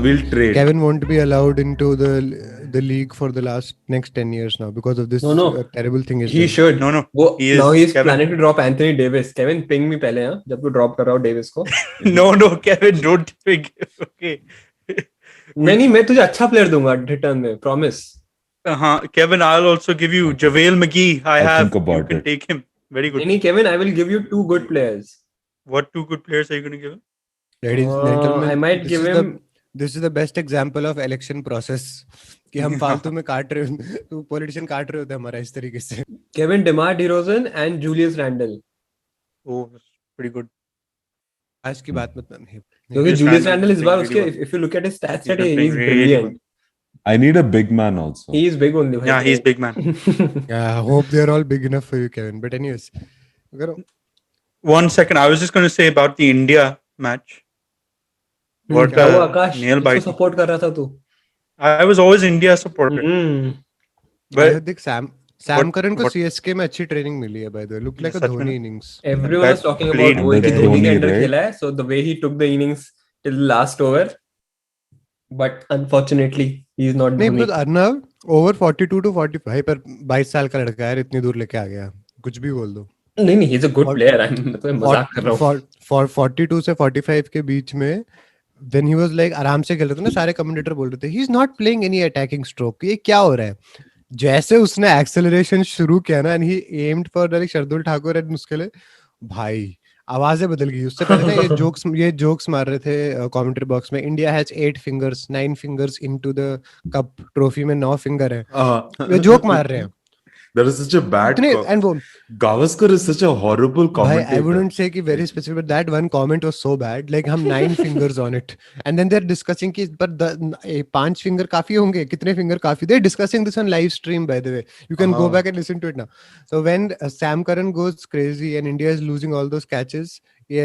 we'll trade. Kevin won't be allowed into the league for the next 10 years now because of this terrible thing he should. No. Now he's planning to drop Anthony Davis. Kevin, ping me पहले हाँ जब तू drop कर रहा हो Davis को. No, Kevin, don't ping. Okay. मैं तुझे अच्छा player दूंगा return में, promise. Kevin, I'll also give you JaVale McGee. I think about you can it. take him. Very good. Kevin, I will give you 2 good players. What 2 good players are you going to give him? Ladies and gentlemen, I might give him. This is the best example of election process. कि हम फालतू में काट रहे हो, politician काट रहे होते हैं हमारा इस तरीके से. Kevin DeMar DeRozan and Julius Randle. Oh, that's pretty good. आज की बात मत नहीं. क्योंकि Julius Randle इस बार उसके if you look at his stats today, he's brilliant. I need a big man also. He is big only. Yeah, he's big man. Yeah, I hope they're all big enough for you, Kevin. But anyways, 1 second. I was just going to say about the India match. What nail bite. Support कर रहा था तू? I was always India supporter. But I think Sam Curran को CSK में अच्छी training मिली है by the way. Looked like a Dhoni innings. Everyone was talking about Dhoni के अंदर खेला है. So the way he took the innings till the last over. But unfortunately, he is not. नहीं, because Arnav over 42 to 45 पर 22 साल का लड़का है, इतनी दूर लेके आ गया. कुछ भी बोल दो. नहीं, he's a good player. मैं तो मजाक कर रहा हूँ. For 42 से 45 के बीच में, when he was like आराम से खेल रहे थे ना, सारे कमेंटेटर बोल रहे थे, he's not playing any attacking stroke. ये क्या हो रहा है? जैसे उसने acceleration शुरू किया ना, and he aimed for like Shardul Thakur and उसके लिए भाई आवाजें बदल गई. उससे पहले ना ये जोक्स मार रहे थे कमेंट्री बॉक्स में. India has 8 fingers 9 fingers into the cup. Trophy में 9 फिंगर है. ये जोक मार रहे हैं. That is such a bad. And Gavaskar is such a horrible commentator. I wouldn't say कि very specific, but that one comment was so bad. Like हम 9 fingers on it, and then they're discussing कि पर 5 finger काफी होंगे, कितने finger काफी. They're discussing this on live stream, by the way. You can go back and listen to it now. So when Sam Curran goes crazy and India is losing all those catches,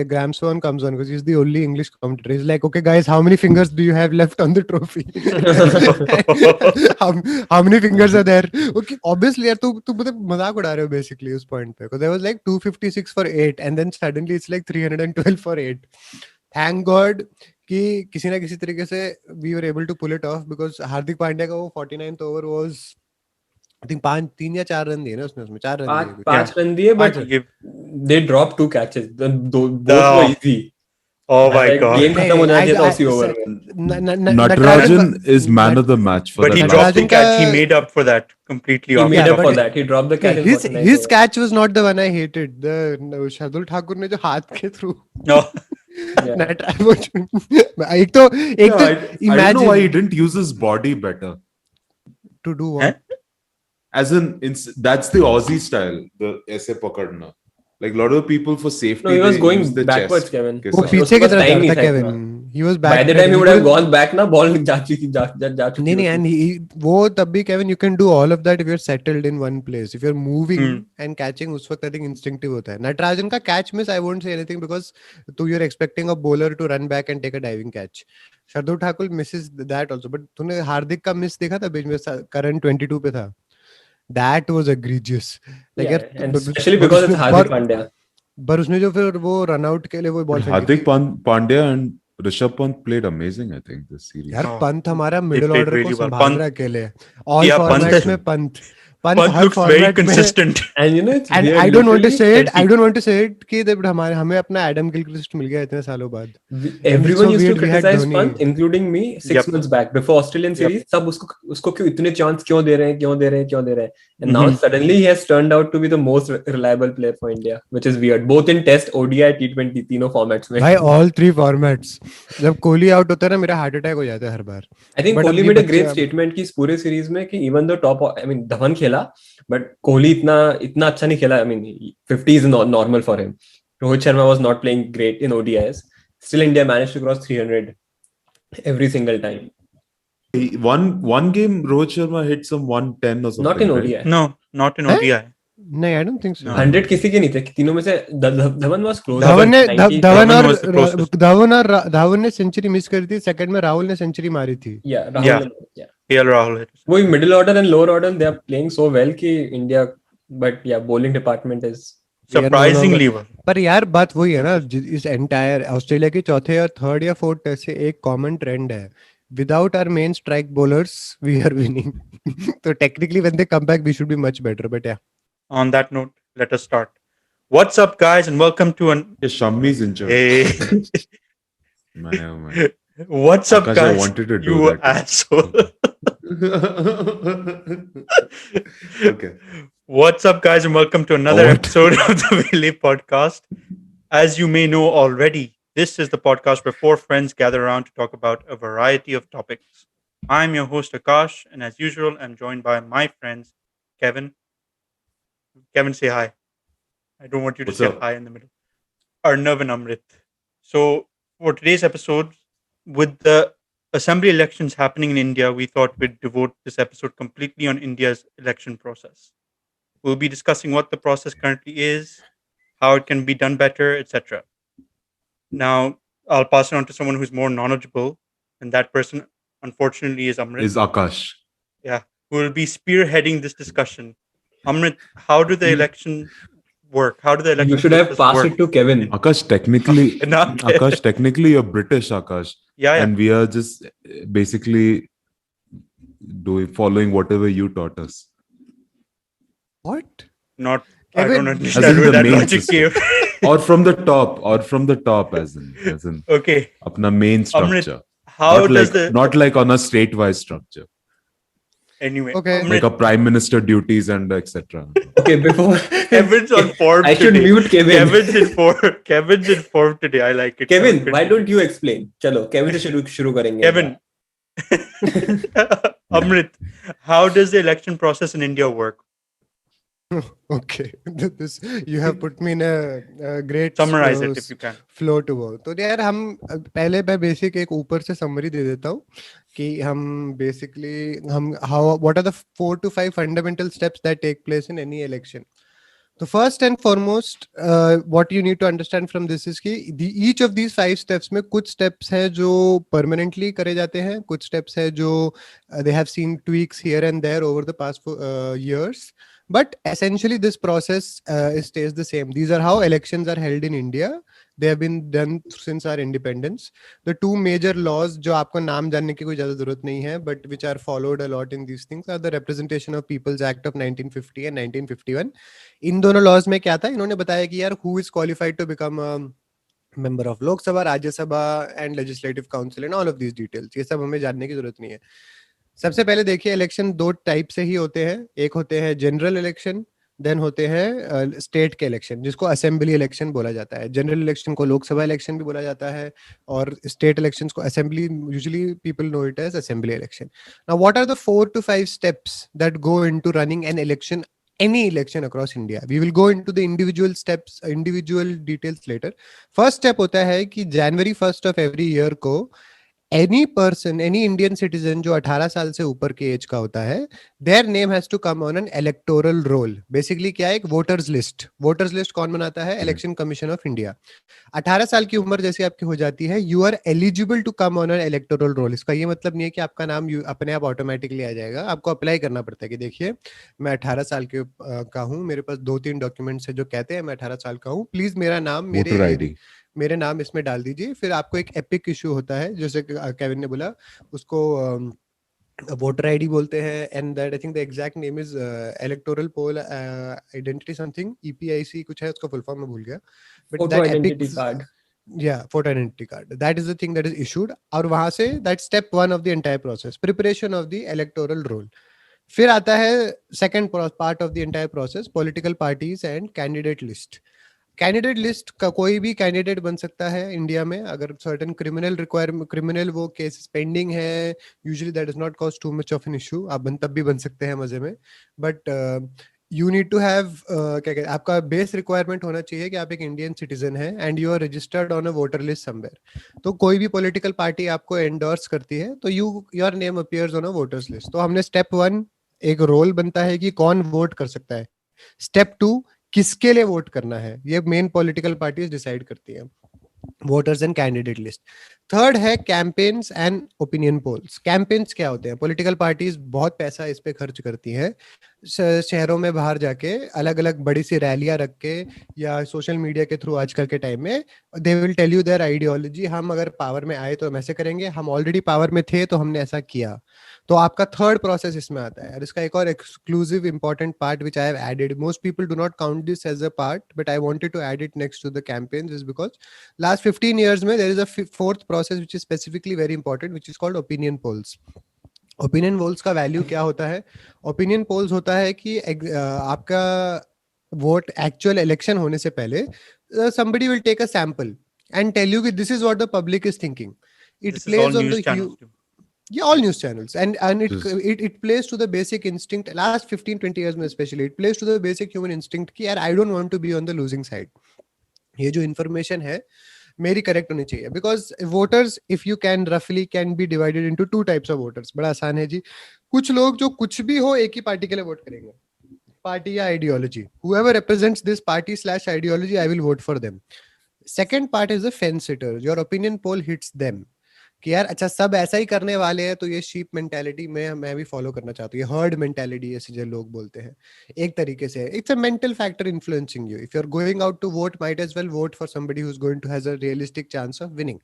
Graham Swan comes on because he's the only English commentator. He's like, okay guys, how many fingers do you have left on the trophy? how many fingers are there? Okay, obviously यार तू मजाक उड़ा रहे हो basically उस point पे. Because there was like 256 for 8 and then suddenly it's like 312 for 8. Thank God कि किसी ना किसी तरीके से we were able to pull it off because Hardik Pandya का वो 49th over was I think 3 या 4 रन दिए ना उसने 4 रन दिए. 5 रन दिए but they dropped 2 catches. Both were easy. Oh my God. Game खत्म हो जाती है तो उसी over में. Natarajan is man of the match for that. But he dropped the catch. He made up for that completely. He made up for that. He dropped the catch. His catch was not the one I hated. The Shardul Thakur ने जो हाथ के through. No. एक तो I don't know why he didn't use his body better. To do what? As in that's the Aussie style, the ऐसे पकड़ना. Like a lot of people for safety. No, he was going backwards, Kevin. वो पीछे की तरफ था Kevin. He was back. By the time he would have gone back ना, ball जा चुकी. नहीं, and वो तब भी Kevin, you can do all of that if you're settled in one place. If you're moving and catching, उस वक्त I think instinctive होता है. Natarajan का catch miss, I won't say anything because you're expecting a bowler to run back and take a diving catch. Shardul Thakur misses that also. But तूने हार्दिक का miss देखा था बीच में Curran 22 पे था. That was egregious. Like and especially because it's Hardik Pandya. पर उसने जो फिर वो रन आउट के लिए वो ball Hardik Pandya and Rishabh Pant played amazing, I think, this series. यार पंत हमारा मिडिल ऑर्डर को संभाल रहा है अकेले. All formats में Pant looks very consistent. And you know it's and I don't want to say it कि हमें अपना एडम गिलक्रिस्ट मिल गया इतने सालों बाद. Everyone used to criticize Pant, including me, 6 months back before Australian series. सब उसको क्यों इतने चांस क्यों दे रहे हैं. And now suddenly he has turned out to be the most reliable player for India, which is weird. Both in Test, ODI, T20, तीनों formats में. भाई all 3 formats. जब कोहली आउट होता है ना, मेरा हार्ट अटैक हो जाता है हर बार. I think Kohli made a great statement कि इस पूरे सीरीज में कि even though धवन खेला, but कोहली इतना अच्छा नहीं खेला. I mean 50 is normal for him. Rohit Sharma was not playing great in ODIs. Still India managed to cross 300 every single time. One game Rohit Sharma hit some 110 or something. Not in ODI. No, not in ODI. नहीं, I don't think so. 100 किसी के नहीं थे. तीनों में से Dhawan was close. Dhawan ने century miss करी थी. सेकंड में राहुल ने सेंचुरी मारी थी. Rahul. वो middle order and lower order they are playing so well कि India but bowling department is surprisingly well. पर यार बात वही है ना, इस एंटायर ऑस्ट्रेलिया के चौथे या थर्ड या फोर्थ टेस्ट से एक कॉमन ट्रेंड है. without our main strike bowlers, we are winning. So technically, when they come back, we should be much better. But yeah, On that note, let us start. What's up, guys, and welcome to an. Yeah, Shammi's injured. Hey. Man, oh man. What's up, Akash, I guys? wanted to do You that. asshole. Okay. What's up, guys, and welcome to another What? episode of the Willy Podcast. As you may know already, this is the podcast where four friends gather around to talk about a variety of topics. I'm your host, Akash, and as usual, I'm joined by my friends, Kevin. Kevin, say hi. I don't want you to What's say up? hi in the middle. Arnav and Amrit. So, for today's episode, with the assembly elections happening in India, we thought we'd devote this episode completely on India's election process. We'll be discussing what the process currently is, how it can be done better, etc. Now, I'll pass it on to someone who's more knowledgeable, and that person, unfortunately, is Amrit, Is Akash. who will be spearheading this discussion. Amrit, how do the elections work? How do the election You should have process passed work? it to Kevin. Akash, technically, Not- Akash, technically, you're British, Akash. Yeah, yeah. And we are just basically following whatever you taught us. what? Not. I Kevin, don't As understand in where the that main logic system. came. Or from the top, as in Okay. apna main Amrit, structure. how not does like not like on a state-wise structure, anyway? Okay. Amrit, like a prime minister duties and etc. Okay, before Kevin's on form I should today. mute Kevin. Kevin's in form today. I like it. Kevin, why don't you explain? चलो, Kevin से शुरू करेंगे. Kevin? Amrit, how does the election process in India work? Okay, this you have put me in a great Summarize it if you can. Flow to वो. तो यार हम पहले मैं बेसिक एक ऊपर से समरी दे देता हूँ कि हम बेसिकली हम how what are the 4 to 5 fundamental steps that take place in any election. तो first and foremost what you need to understand from this is कि ईच ऑफ दीज 5 स्टेप्स में कुछ स्टेप्स हैं जो परमानेंटली करे जाते हैं, कुछ स्टेप्स हैं जो they have seen tweaks here and there over the past years. But essentially, this process stays the same. These are how elections are held in India. They have been done since our independence. The two major laws, जो आपको नाम जानने की कोई ज़्यादा ज़रूरत नहीं है, but which are followed a lot in these things, are the Representation of People's Act of 1950 and 1951. इन दोनों laws में क्या था? इन्होंने बताया कि यार who is qualified to become a member of लोक सभा, राज्य सभा and legislative council and all of these details. ये सब हमें जानने की ज़रूरत नहीं है. सबसे पहले देखिए इलेक्शन दो टाइप से ही होते हैं. एक होते हैं जनरल इलेक्शन, देन होते हैं स्टेट के इलेक्शन जिसको असेंबली इलेक्शन बोला जाता है. जनरल इलेक्शन को लोकसभा इलेक्शन भी बोला जाता है और स्टेट इलेक्शंस को assembly, usually people know it as assembly election. Now what are the 4 to 5 steps that go into running an election, any election across India? We will go into the individual steps, individual details later. First step होता है कि January 1st of every year को any person, any Indian citizen जो 18 साल से ऊपर के as का होता है, their name has to come on an electoral roll. Basically क्या है? एक वोटर्स लिस्ट. वोटर्स लिस्ट कौन बनाता है? Election commission of India. 18 साल की उम्र जैसे आपकी हो जाती है, you are eligible to come on an electoral roll. इसका ये मतलब नहीं है कि आपका नाम अपने आप ऑटोमेटिकली आ जाएगा. आपको अप्लाई करना पड़ता है कि देखिए मैं 18 साल के का हूँ, मेरे पास 2-3 डॉक्यूमेंट्स है जो कहते हैं मैं 18 साल का हूँ, प्लीज मेरा नाम Voter ID. मेरे नाम इसमें डाल दीजिए. फिर आपको एक एपिक इशू होता है, जैसे केविन ने बोला, उसको वोटर आईडी बोलते हैं. And that I think the exact name is electoral poll identity something, EPIC कुछ है, उसका फुल फॉर्म मैं भूल गया. But Photo identity card. photo identity card, that is the thing that is issued. और वहां से that step 1 of the entire process, preparation of the electoral roll. फिर आता है second part of the entire process, political parties and candidate list. Candidate list का कोई भी candidate बन सकता है इंडिया में अगर सर्टेन क्रिमिनल वो केसेस पेंडिंग है. Usually that is not cause too much of an issue. आप तब भी बन सकते हैं मजे में. But you need to have क्या कहते हैं, आपका बेस रिक्वायरमेंट होना चाहिए कि आप एक इंडियन सिटीजन है and you are registered on a voter list somewhere. तो कोई भी पॉलिटिकल पार्टी आपको एंडोर्स करती है तो your name appears on a voters list. तो हमने स्टेप 1 एक रोल बनता है कि कौन वोट कर सकता है. स्टेप 2 किसके लिए वोट करना है, ये मेन पॉलिटिकल पार्टीज डिसाइड करती है. Voters and candidate list. Third है campaigns and opinion polls. Campaigns क्या होते हैं? पॉलिटिकल पार्टीज बहुत पैसा इस पे खर्च करती हैं, शहरों में बाहर जाके अलग अलग बड़ी सी रैलियां रख के या सोशल मीडिया के थ्रू आजकल के टाइम में they will tell you their ideology. हम अगर पावर में आए तो हम ऐसे करेंगे, हम ऑलरेडी पावर में थे तो हमने ऐसा किया। तो आपका थर्ड प्रोसेस इसमें आता है। और इसका एक और exclusive important part which I have added, most people do not count this as a part but I wanted to add it next to the campaigns, is because last 15 years में there is a fourth process which is specifically very important, which is called opinion polls. Opinion polls का value क्या होता है? Opinion polls होता है कि आपका vote actual election होने से पहले somebody will take a sample and tell you that this is what the public is thinking. It This is all plays on news the channels. yeah, all news channels, and it plays to the basic instinct. Last 15-20 years में especially it plays to the basic human instinct कि यार I don't want to be on the losing side. ये जो information है मेरी correct होनी चाहिए, because voters if you can रफली can be divided into two types of voters. बड़ा आसान है जी। कुछ लोग जो कुछ भी हो एक ही पार्टी के लिए वोट करेंगे, पार्टी या ideology, whoever represents this party / ideology I will vote for them. Second part is the fence sitters. Your opinion poll hits them कि यार अच्छा सब ऐसा ही करने वाले हैं तो ये शीप मेंटालिटी में मैं भी फॉलो करना चाहता हूँ, ये हर्ड मेंटालिटी ऐसे जो लोग बोलते हैं एक तरीके से। It's a mental factor influencing you. If you are going out to vote, might as well vote for somebody who is going to has a realistic chance of winning.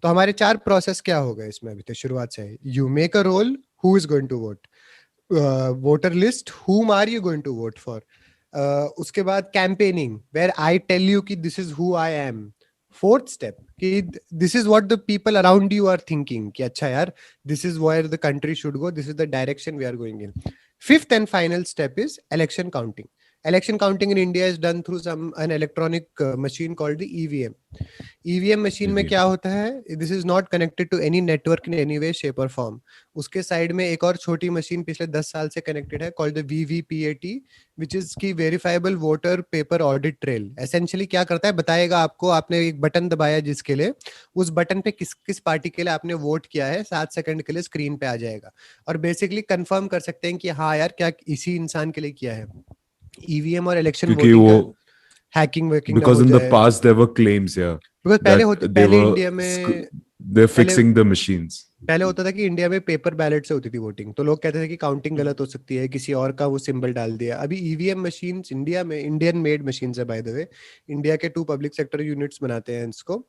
तो हमारे 4 प्रोसेस क्या हो गए इसमें अभी तक शुरुआत से? You make a roll, who is going to vote, voter list, whom are you going to vote for, उसके बाद campaigning where I tell you कि this is who I am. Fourth step कि this is what the people around you are thinking कि अच्छा यार this is where the country should go, this is the direction we are going in. Fifth and final step is election counting. Election counting in India is done through an electronic machine called the EVM. EVM machine में क्या होता है? This is not connected to any network in any way, shape or form. उसके side में एक और छोटी machine पिछले 10 साल से कनेक्टेड है called the VVPAT, which is की Verifiable Voter Paper Audit Trail. Essentially क्या करता है बताएगा आपको, आपने एक बटन दबाया जिसके लिए, उस बटन पे किस पार्टी के लिए आपने वोट किया है 7 सेकंड के लिए स्क्रीन पे आ जाएगा और बेसिकली कंफर्म कर सकते हैं कि हाँ यार क्या इसी इंसान के लिए किया है। ईवीएम और इलेक्शन वोटिंग का hacking working because in the past there were claims here because पहले इंडिया में they're fixing the machines. पहले होता था कि इंडिया में पेपर बैलेट से होती थी वोटिंग, तो लोग कहते थे कि काउंटिंग गलत हो सकती है, किसी और का वो सिंबल डाल दिया। अभी ईवीएम मशीन्स इंडिया में इंडियन मेड मशीन्स है बाय द वे, इंडिया के 2 पब्लिक सेक्टर यूनिट्स बनाते हैं इसको।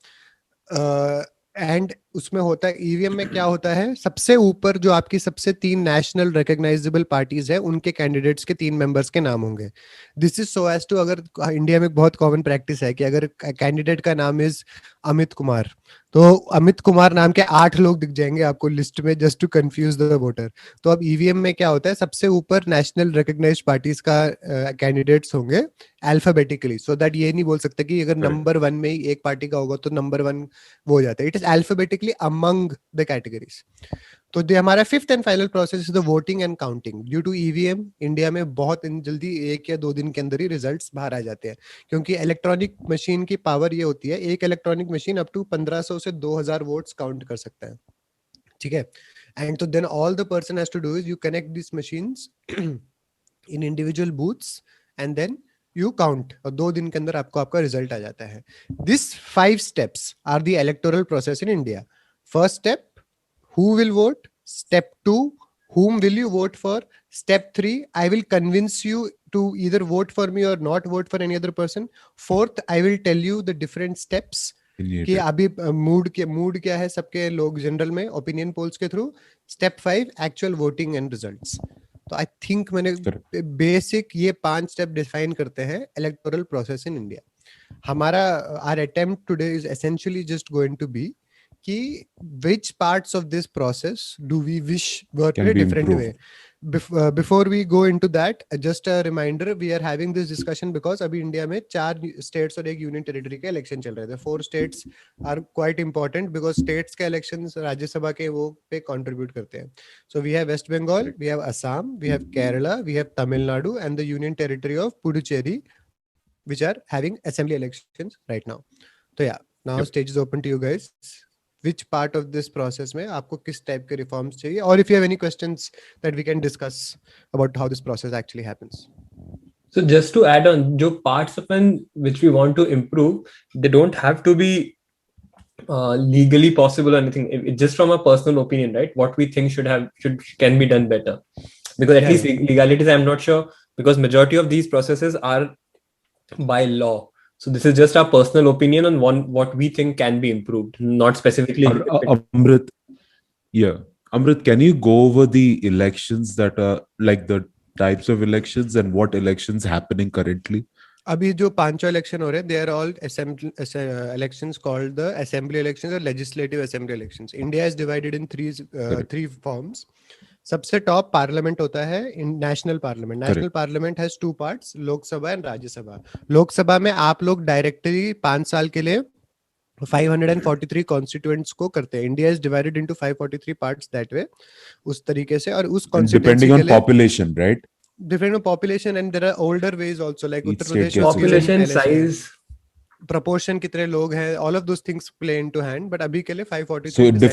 एंड उसमें होता है ईवीएम में क्या होता है, सबसे ऊपर जो आपकी सबसे 3 नेशनल रिकॉग्नाइजेबल पार्टीज है उनके कैंडिडेट्स के 3 मेंबर्स के नाम होंगे। This is so as to, अगर इंडिया में बहुत कॉमन प्रैक्टिस है कि अगर कैंडिडेट का नाम इज अमित कुमार तो अमित कुमार नाम के 8 लोग दिख जाएंगे आपको लिस्ट में just to confuse the voter. तो अब ईवीएम में क्या होता है, सबसे ऊपर नेशनल रिकॉग्नाइज्ड पार्टीज का कैंडिडेट्स होंगे अल्फाबेटिकली, सो दैट ये नहीं बोल सकते कि अगर नंबर 1 में ही एक पार्टी का होगा तो नंबर 1 वो हो जाता है। It is alphabetically among the categories. तो हमारा 5th and final process is the voting and counting. Due to EVM India में बहुत जल्दी 1 या 2 दिन के अंदर ही रिजल्ट्स बाहर आ जाते हैं, क्योंकि इलेक्ट्रॉनिक मशीन की पावर ये होती है, एक इलेक्ट्रॉनिक मशीन अप टू 1500 से 2000 वोट्स काउंट कर सकता है, ठीक है। एंड तो then all the person has to do is you connect this machines in individual booths and then you count, और 2 दिन के अंदर आपका रिजल्ट आ जाता है। This 5 steps are the electoral process in India. First step, who will vote? Step 2, whom will you vote for? Step 3, I will convince you to either vote for me or not vote for any other person. Fourth, I will tell you the different steps कि अभी mood क्या है सबके लोग general में opinion polls के through. Step 5, actual voting and results. तो I think मैंने बेसिक ये 5 स्टेप डिफाइन करते हैं इलेक्टोरल प्रोसेस इन इंडिया। हमारा our attempt today is essentially just going to be कि which parts of this process do we wish work in a different way. Before we go into that, just a reminder, we are having this discussion because अभी India में 4 states और 1 union territory के election चल रहे थे। 4 states are quite important because states के elections Rajya Sabha के वो पे contribute करते हैं। So we have West Bengal, we have Assam, we have Kerala, we have Tamil Nadu and the union territory of Puducherry, which are having assembly elections right now. So yeah, now stage is open to you guys. Which part of this process में आपको किस type के reforms चाहिए, और if you have any questions that we can discuss about how this process actually happens. So just to add on, जो parts of which we want to improve, they don't have to be legally possible or anything. It's just from a personal opinion, right? What we think can be done better. Because at Yeah, least legalities, I'm not sure, because majority of these processes are by law. So this is just our personal opinion on what we think can be improved, not specifically. Amrit, yeah. Amrit, can you go over the elections that are like the types of elections and what elections happening currently? अभी जो पांचों election हो रहे हैं, they are all elections called the assembly elections or legislative assembly elections. India is divided in three forms. सबसे top parliament होता है in national parliament. National parliament has two parts, Lok Sabha and Rajya Sabha. Lok Sabha में आप लोग डायरेक्टली 5 साल के लिए 543 कॉन्स्टिट्यूएंट्स को करते हैं. India is divided into 543 parts that way, उस तरीके से. और उस कॉन्स्टिट्यूएंसी Depending के on लिए population, right? different on population, and there are older ways also, like Each Uttar state Pradesh gets Population size, proportion कितने लोग हैं, all of those things play into hand. But अभी के लिए 543 So decide किया गया.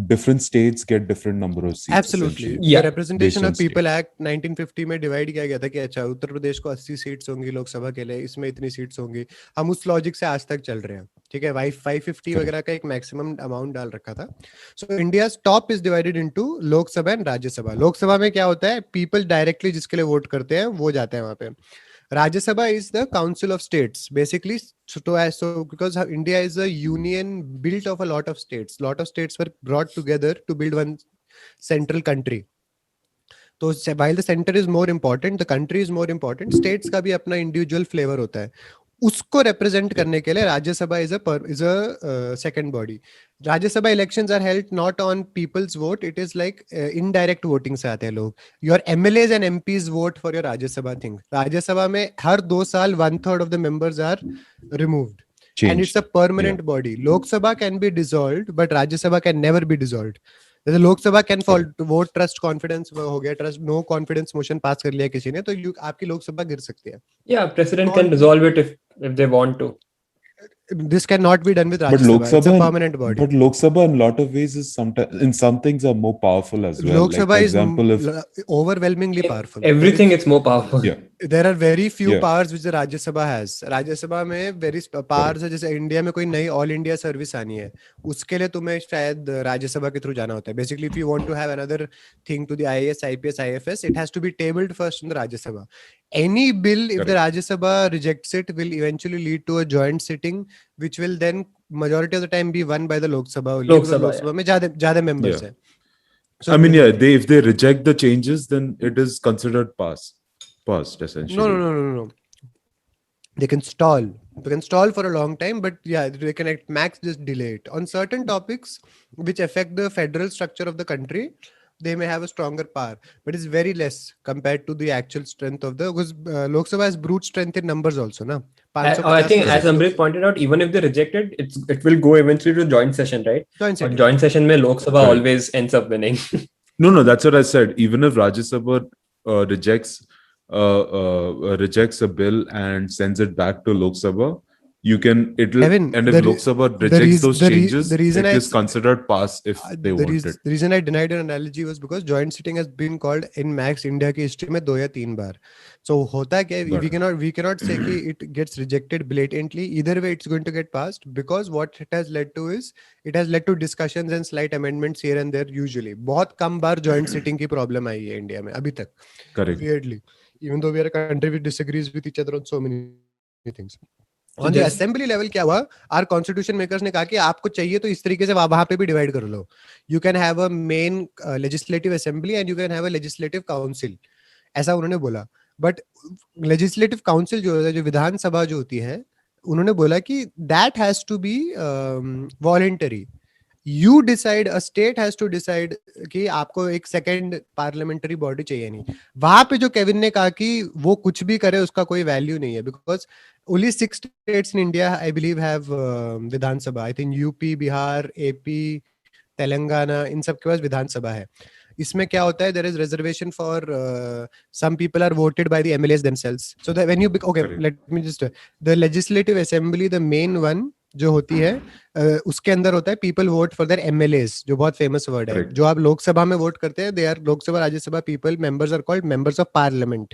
different states get different number of seats. Absolutely. essentially. Yeah. The Representation Based of on People Act 1950 में divide किया गया था कि अच्छा उत्तर प्रदेश को 80 सीट्स होंगी लोकसभा के लिए, इसमें इतनी सीट्स होंगी. हम उस लॉजिक से आज तक चल रहे हैं. ठीक है, 550 वगैरह का एक मैक्सिमम अमाउंट डाल रखा था. So India top is divided into Lok Sabha and Rajya Sabha. Lok Sabha में क्या होता है, पीपल डायरेक्टली जिसके लिए वोट करते हैं वो जाते हैं वहां पे. Rajya is the council of states, basically. So because India is a union built of a lot of states. Lot of states were brought together to build one central country. तो while the center is more important, the country is more important. States का भी अपना individual flavor होता है. उसको represent करने के लिए Rajya Sabha is a second body. Rajya Sabha elections are held not on people's vote. It is like indirect voting से आते हैं लोग. Your MLAs and MPs vote for your Rajya Sabha thing. Rajya Sabha में हर 2 साल 1/3 of the members are removed. Changed. And it's a permanent body. Lok Sabha can be dissolved, but Rajya Sabha can never be dissolved. जैसे Lok Sabha can fall vote trust confidence हो गया, trust no confidence motion pass कर लिया किसी ने, तो आपकी लोकसभा गिर सकती है. yeah, president can dissolve it if they want to. This cannot be done with But Rajya Sabha. It's a Lok permanent body. But Lok Sabha in a lot of ways is sometimes in some things are more powerful as well. Lok Like, Sabha for is example, if overwhelmingly powerful. Everything it's more powerful. yeah, There are very few Yeah. powers which the Rajya Sabha has. Rajya Sabha में very powers है, जैसे India में कोई नई all India service आनी है, उसके लिए तुम्हें शायद राज्य सभा के थ्रू जाना होता है. Basically, if you want to have another thing to the IAS, IPS, IFS, it has to be tabled first in the Rajya Sabha. Any bill, if the Rajya Sabha rejects it, will eventually lead to a joint sitting, which will then majority of the time be won by the Lok Sabha. Lok Sabha, Lok Sabha में ज़्यादा members Yeah. हैं. So I mean, yeah, if they reject the changes, then it is considered passed essentially. No. They can stall. They can stall for a long time, but yeah, they can at max just delay it. On certain topics which affect the federal structure of the country, they may have a stronger power, but it's very less compared to the actual strength of the, because Lok Sabha has brute strength in numbers also, na? I think as Amrit pointed out, even if they reject it, it will go eventually to joint session, right? Joint session mein Lok Sabha always ends up winning. No, that's what I said. Even if Rajya Sabha rejects a bill and sends it back to Lok Sabha, Evan, and if Lok Sabha rejects those changes, the reason it is considered pass if they want it. The reason I denied an analogy was because joint sitting has been called in max India की history में 2 या 3 बार. So होता क्या है, we cannot say कि it gets rejected blatantly. Either way, it's going to get passed, because what it has led to is it has led to discussions and slight amendments here and there. Usually बहुत कम बार joint sitting की problem आई है India में अभी तक. Correct. Weirdly, even though we are a country which disagrees with each other on so many things. On the assembly level क्या हुआ, our constitution makers ने कहा कि आपको चाहिए तो इस तरीके से वहां पे भी डिवाइड कर लो. You can have a main legislative assembly and you can have a legislative council. ऐसा उन्होंने बोला. But legislative council जो है, जो विधानसभा जो होती है, उन्होंने बोला कि that has to be voluntary. You decide, a state has to decide कि आपको एक सेकेंड पार्लियामेंट्री बॉडी चाहिए नहीं. वहां पे जो केविन ने कहा कि वो कुछ भी करे उसका कोई वैल्यू नहीं है, because only 6 states in India, I believe, have Vidhan Sabha. I think UP, Bihar, AP, Telangana, इन सब के पास विधान सभा है. इसमें क्या होता है, there is reservation for some people are voted by the MLAs themselves. So that when you let me just the legislative assembly, the main one जो होती है, उसके अंदर होता है people vote for their MLAs, जो बहुत famous word है. जो आप लोकसभा में वोट करते हैं, they are Lok Sabha Rajya Sabha people, members are called members of parliament.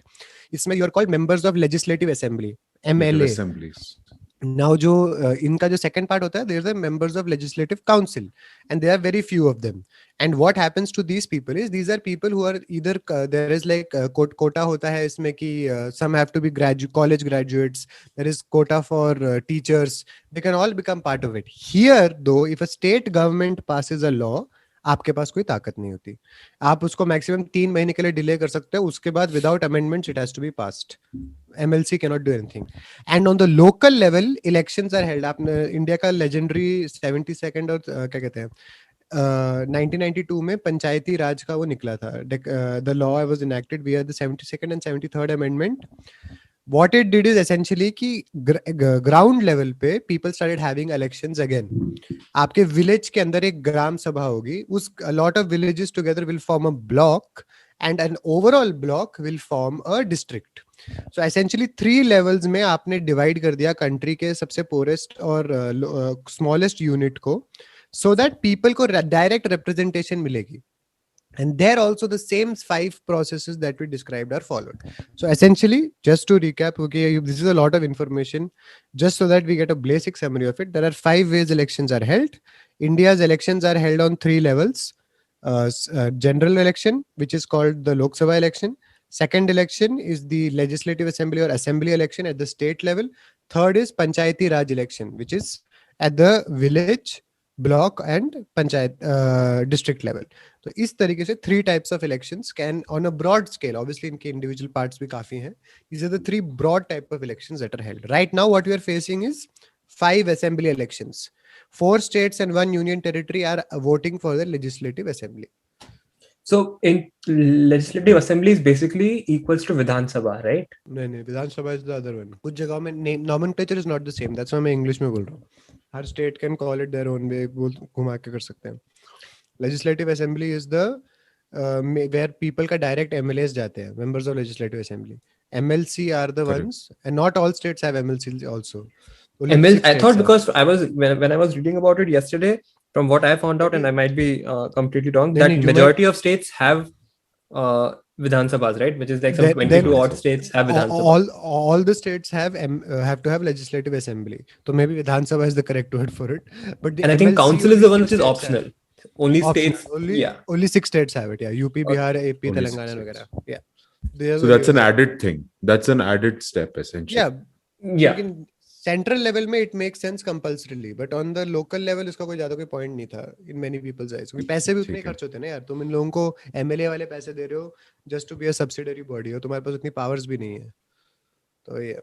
इसमें you are called members of legislative assembly, MLA. Now जो इनका जो second part होता है, there are members of legislative council and there are very few of them. And what happens to these people is these are people who are either there is like quota होता है इसमें कि some have to be college graduates, there is quota for teachers, they can all become part of it. Here though, if a state government passes a law, आपके पास कोई ताकत नहीं होती, आप उसको मैक्सिमम 3 महीने के लिए डिले कर सकते हो, उसके बाद without amendments it has to be passed. MLC cannot do anything. And on the local level elections are held. आपने इंडिया का लेजेंडरी 72nd और क्या कहते हैं 1992 में पंचायती राज का वो निकला था. The law was enacted via the 72nd and 73rd amendment. What it did is essentially कि ground level पे people started having elections again. आपके village के अंदर एक ग्राम सभा होगी, उस a lot of villages together will form a block and an overall block will form a district. So essentially 3 levels में आपने divide कर दिया country के सबसे poorest और smallest unit को, so that people को direct representation मिलेगी. And there also the same 5 processes that we described are followed. So essentially, just to recap, okay, this is a lot of information, just so that we get a basic summary of it. There are 5 ways elections are held. India's elections are held on 3 levels. General election, which is called the Lok Sabha election. Second election is the legislative assembly or assembly election at the state level. Third is Panchayati Raj election, which is at the village, block and panchayat district level. तो इस तरीके से 3 types of elections can on a broad scale, obviously इनके individual parts भी काफी हैं. These are the 3 broad type of elections that are held. Right now what we are facing is 5 assembly elections. 4 states and 1 union territory are voting for the legislative assembly. So in legislative assembly is basically equals to Vidhan Sabha, right? नहीं Vidhan Sabha is the other one. कुछ जगहों में name nomenclature is not the same. That's why मैं English में बोल रहा हूँ. हर state can call it their own way. वो घुमा के कर सकते हैं. Legislative assembly is the where people का direct MLAs जाते हैं, members of legislative assembly. MLC are the Correct. ones, and not all states have MLC also. I thought because I was when I was reading about it yesterday, from what I found out, and I might be completely wrong, that majority of states have Vidhan Sabhas, right? Which is like some 22 odd states have Vidhan Sabha. All the states have to have legislative assembly. So maybe Vidhan Sabha is the correct word for it. But and I think council is the one which is optional. Only states, only 6 states have it. Yeah, UP, Bihar, AP, Only Telangana, 6 वगैरह. Yeah. So that's an added thing. That's an added step essentially. Yeah. Central level में it makes sense compulsorily, but on the local level इसका कोई ज्यादा कोई point नहीं था in many people's eyes. क्योंकि पैसे भी उतने खर्च होते हैं ना यार. तुम इन लोगों को MLA वाले पैसे दे रहे हो just to be a subsidiary body हो, तुम्हारे पास उतनी powers भी नहीं है. तो ये.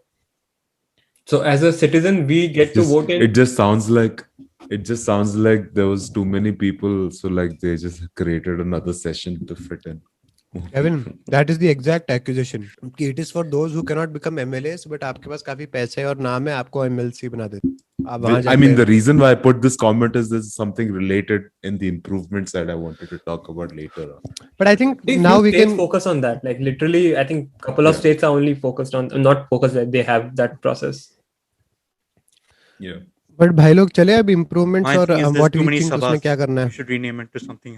So as a citizen, we get to vote in. It just sounds like there was too many people, so like they just created another session to fit in. Kevin, that is the exact accusation. It is for those who cannot become MLAs, but आपके पास काफी पैसे है और नाम है, आपको MLC बना देते. I mean, the reason why I put this comment is there's something related in the improvements that I wanted to talk about later on. But I think now we can focus on that. Like literally, I think a couple of states are only focused on, not focused, that they have that process. Yeah. But भाई लोग चले अब improvements My और thing is there's what too we many think उसमें sabhas. क्या करना We है. should rename it to something.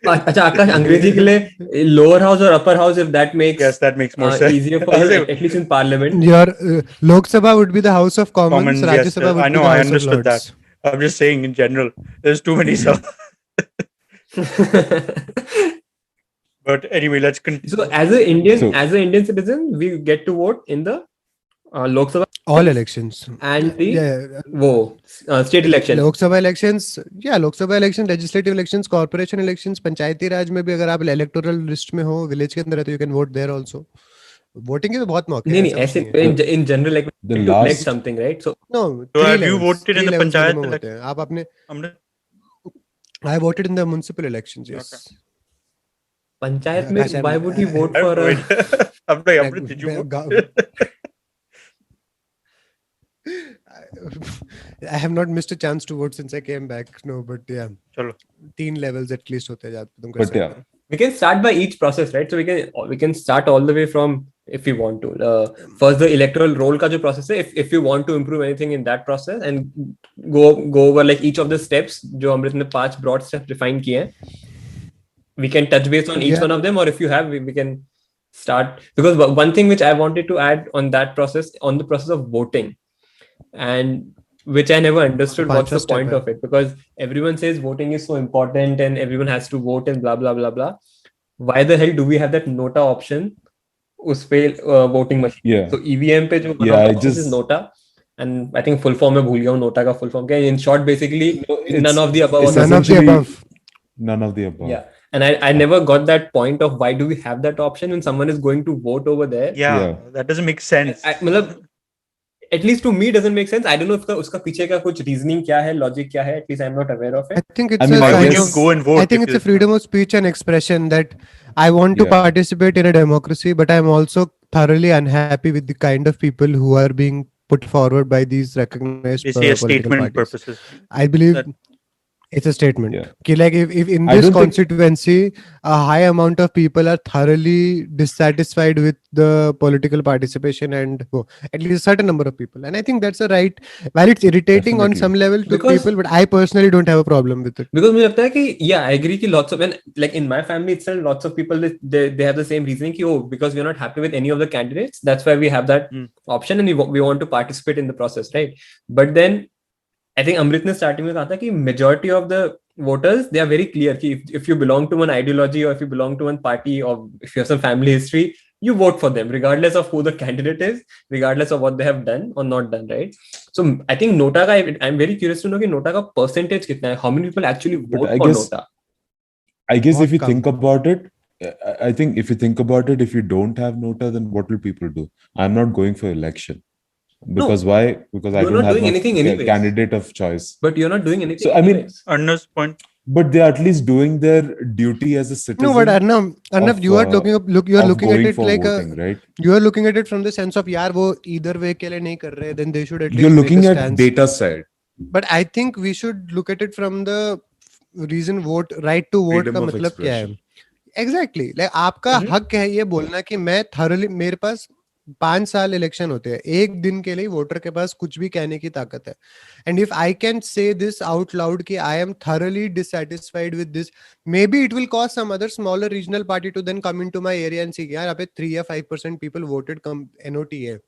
अच्छा आकाश अंग्रेजी के लिए lower house or upper house, if that makes Yes, that makes more sense. easier for you, at least in parliament. Your Lok Sabha would be the House of Commons, Rajya Yes, Sabha would I be know, the I House of understood Lords. that. I'm just saying in general, there's too many sabhas. But anyway, let's continue. So as an Indian citizen, we get to vote in the Lok Sabha All elections. and the state election. Lok Sabha elections, Lok Sabha election, legislative elections, corporation elections, पंचायती राज में भी अगर आप electoral list में हो, village के अंदर है तो you can vote there also. Voting के तो बहुत मौके हैं. नहीं ऐसे in general like The to last- elect something, right? So No, So have 3 you levels, voted in 3 the levels panchayat minimum होते हैं. आप अपने Amrit? I voted in the municipal elections, yes. Okay. Panchayat Yeah, में Akash, why would you vote I for don't know it. I'm like, Amrit, did you vote? I have not missed a chance to vote since I came back. No, but yeah, Chalo. 3 levels at least होते हैं जहाँ पे तुम कर But सकते yeah. हो. we can start by each process, right? So we can start all the way from, if we want to, first the electoral roll का जो process है, if you want to improve anything in that process and go over like each of the steps जो अमृत ने 5 broad steps define किए हैं, we can touch base on each one of them, or if you have, we can start, because one thing which I wanted to add on that process, on the process of voting, and which I never understood what's the Panchwa step point hai. of it, because everyone says voting is so important and everyone has to vote and blah blah blah blah. Why the hell do we have that nota option उस पे voting machine? Yeah. So EVM पे जो Yeah, I option is just nota, and I think full form में भूल गया हूँ NOTA का full form क्या है. In short, basically it's- none of the above. it's None of the essentially above. none of the above. Yeah, and I never got that point of why do we have that option when someone is going to vote over there. Yeah, that doesn't make sense. मतलब at least to me doesn't make sense. I don't know if उसका पीछे का कुछ reasoning क्या है, logic क्या है. At least I'm not aware of I it. think it's I mean, a I Why would kind you guess- of, go and vote? I think if it's a there's- freedom of speech and expression that I want to Yeah. participate in a democracy, but I'm also thoroughly unhappy with the kind of people who are being put forward by these recognized They say a political statement parties. purposes. I believe that- it's a statement. Yeah. Ki like if in I this don't think- constituency, a high amount of people are thoroughly dissatisfied with the political participation and at least a certain number of people. And I think that's a right, while it's irritating on Definitely. some level to Because- people, but I personally don't have a problem with it. Because मुझे लगता है कि yeah, I agree कि lots of, when like in my family itself, lots of people they have the same reasoning कि because we're not happy with any of the candidates, that's why we have that option and we want to participate in the process, right? But then I think Amrit ने starting में कहा था कि majority of the voters, they are very clear कि if you belong to one ideology or if you belong to one party or if you have some family history, you vote for them regardless of who the candidate is, regardless of what they have done or not done, right? So I think nota का, I'm very curious to know कि nota का percentage कितना है, how many people actually But vote I for guess- nota? I guess if Not you come. think about it, I think if you think about it, if you don't have nota, then what will people do? I'm not going for election. Because why? Because I you're don't not have doing a anything anyways. candidate of choice. But you're not doing anything. So, I mean- anyways. Arnav's point. But they're at least doing their duty as a citizen. No, but Arnav, of, you are uh, looking you are of looking at going it for like voting, a, right? you are looking at it from the sense of यार वो either way के लिए नहीं कर रहे, then they should at least You're make looking a at stance. data side. But I think we should look at it from the reason vote, right to vote Freedom का of मतलब क्या है? expression. Exactly. Like आपका Mhm. हक है ये बोलना कि मैं thoroughly, मेरे पास 5 साल इलेक्शन होते हैं, एक दिन के लिए वोटर के पास कुछ भी कहने की ताकत है. And if I can say this out loud कि I am thoroughly dissatisfied with this, maybe it will cause some other smaller regional party to then come into my area and say यार यहाँ पे 3 या 5% people voted कम NOTA है,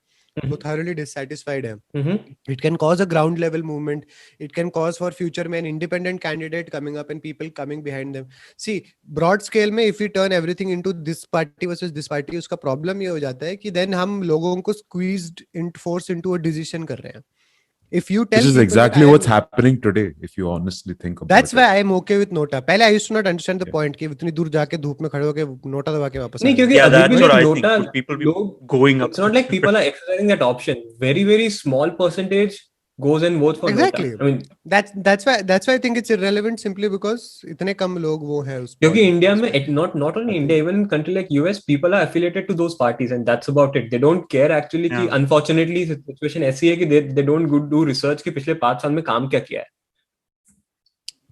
वो thoroughly dissatisfied है. Mhm. It can cause a ground level movement. It can cause for future में an independent candidate coming up and people coming behind them. See, broad scale में if we turn everything into this party versus this party, उसका problem ये हो जाता है कि then हम लोगों को squeezed force into a decision कर रहे हैं. If you tell Which is people exactly that I what's am- happening today, if you honestly think about That's it. why I am okay with nota. पहले I used to not understand the Yeah. point कि इतनी दूर जाके धूप में खड़े होके NOTA दबा के वापस नहीं आ क्योंकि Yeah, अभी that's भी what like I think. nota Would people be लोग, going up? it's not like people are exercising that option. Very very small percentage goes and votes for Exactly. nota. I mean, that's why I think it's irrelevant simply because इतने कम लोग वो है उस क्योंकि politics India में. में not only India, even in country like US, people are affiliated to those parties and that's about it. They don't care actually कि Yeah. unfortunately situation ऐसी है कि they don't do research कि पिछले 5 साल में काम क्या किया है.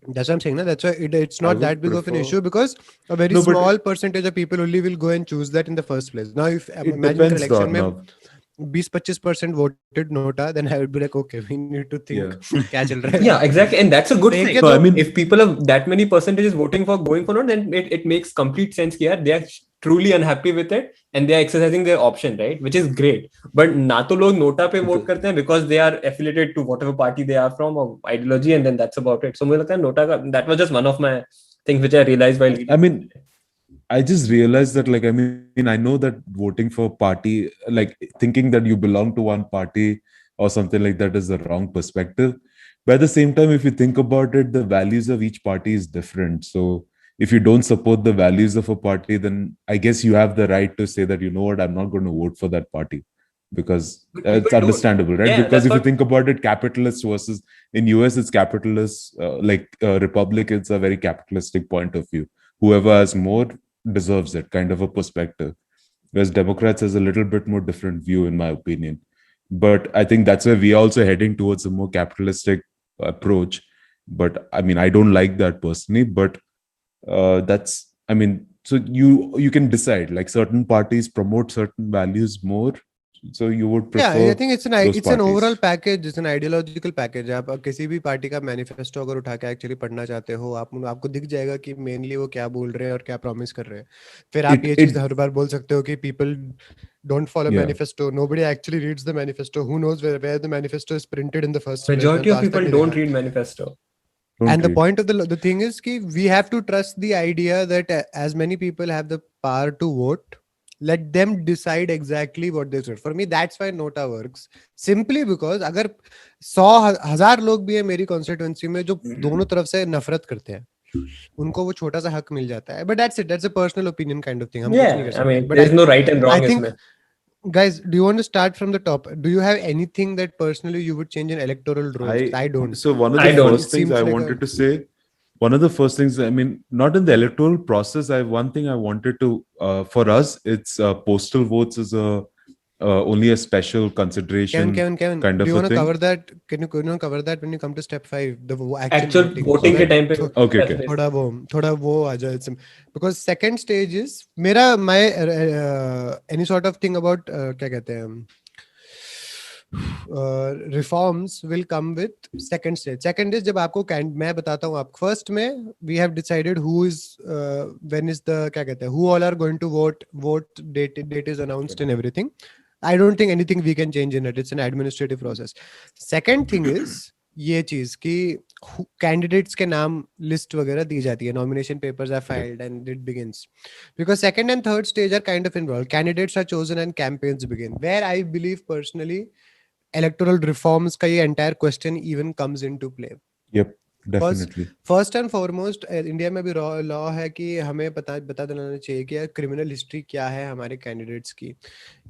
That's what I'm saying. That's why it's I not would that big of an prefer- issue because a very No, but- small percentage of people only will go and choose that in the first place. Now, if It imagine depends, election में Arnav. 20-25% voted nota, then I would be like, okay, we need to think Yeah. क्या चल रहा है. Yeah, exactly, and that's a good Make thing. it No, I up. mean, If people have that many percentages voting for going for nota, then it makes complete sense कि यार they are truly unhappy with it and they are exercising their option, right? Which is great. But ना तो लोग NOTA पे vote करते हैं because they are affiliated to whatever party they are from or ideology, and then that's about it. So मुझे लगता है NOTA का, that was just one of my things which I realized while I mean, I just realized that, like, I mean, I know that voting for party, like thinking that you belong to one party or something like that is the wrong perspective. But at the same time, if you think about it, the values of each party is different. So if you don't support the values of a party, then I guess you have the right to say that, you know what, I'm not going to vote for that party. Because But people it's don't. understandable, right? Yeah, because that's if you what- think about it, capitalist versus in US, it's capitalist, Republicans, a very capitalistic point of view. Whoever has more deserves it, kind of a perspective. Whereas Democrats has a little bit more different view, in my opinion. But I think that's where we are also heading towards a more capitalistic approach. But I mean, I don't like that personally. But that's, I mean, so you can decide. Like certain parties promote certain values more, So you would Yeah, prefer I think it's those an overall parties. package, it's an ideological package. आप किसी भी party का manifesto अगर उठा के actually पढ़ना चाहते हो, आपको दिख जाएगा कि मेनली वो क्या बोल रहे हैं और क्या प्रॉमिस कर रहे हैं. फिर आप ये चीज It हर बार बोल सकते हो कि people don't follow yeah. manifesto. Nobody actually reads the manifesto. Who knows where the manifesto is printed in the first place? Majority मैंने of तो आज तक people नहीं don't देखा. read manifesto. Don't And the read. point of the thing is कि we have to trust the idea that as many people have the power to vote, let them decide exactly what they should. For me, that's why Nota works. Simply because अगर 100,000 लोग भी है मेरी constituency में जो दोनों तरफ से नफरत करते हैं, उनको वो छोटा सा हक मिल जाता है. But that's it. That's a personal opinion kind of thing. हम कुछ नहीं कर Yeah, I सकते. mean, But there's no right and I wrong think, इसमें. guys, do you want to start from the top? Do you have anything that personally you would change in electoral rolls? I don't. So one of I the don't. first It things seems I like wanted to say, one of the first things, I mean, not in the electoral process. One thing I wanted to, for us, it's postal votes is only a special consideration Kevin, kind do of you a want to thing. cover that? Can you cover that when you come to step 5, the Actual voting? voting के time पे Okay, okay. थोड़ा वो आ जाए. Because second stage is my any sort of thing about क्या कहते हैं reforms will come with second stage. Second is जब आपको मैं बताता हूँ आप first में we have decided who is when is the क्या कहते हैं who all are going to vote date is announced and everything. I don't think anything we can change in it. It's an administrative process. Second thing is ये चीज कि candidates के नाम list वगैरह दी जाती है. Nomination papers are filed and it begins. Because second and third stage are kind of involved. Candidates are chosen and campaigns begin. Where I believe personally electoral reforms का ये entire question even comes into play. Yep, definitely. First and foremost India में भी law है कि हमें बता देना चाहिए कि क्रिमिनल हिस्ट्री क्या है हमारे कैंडिडेट्स की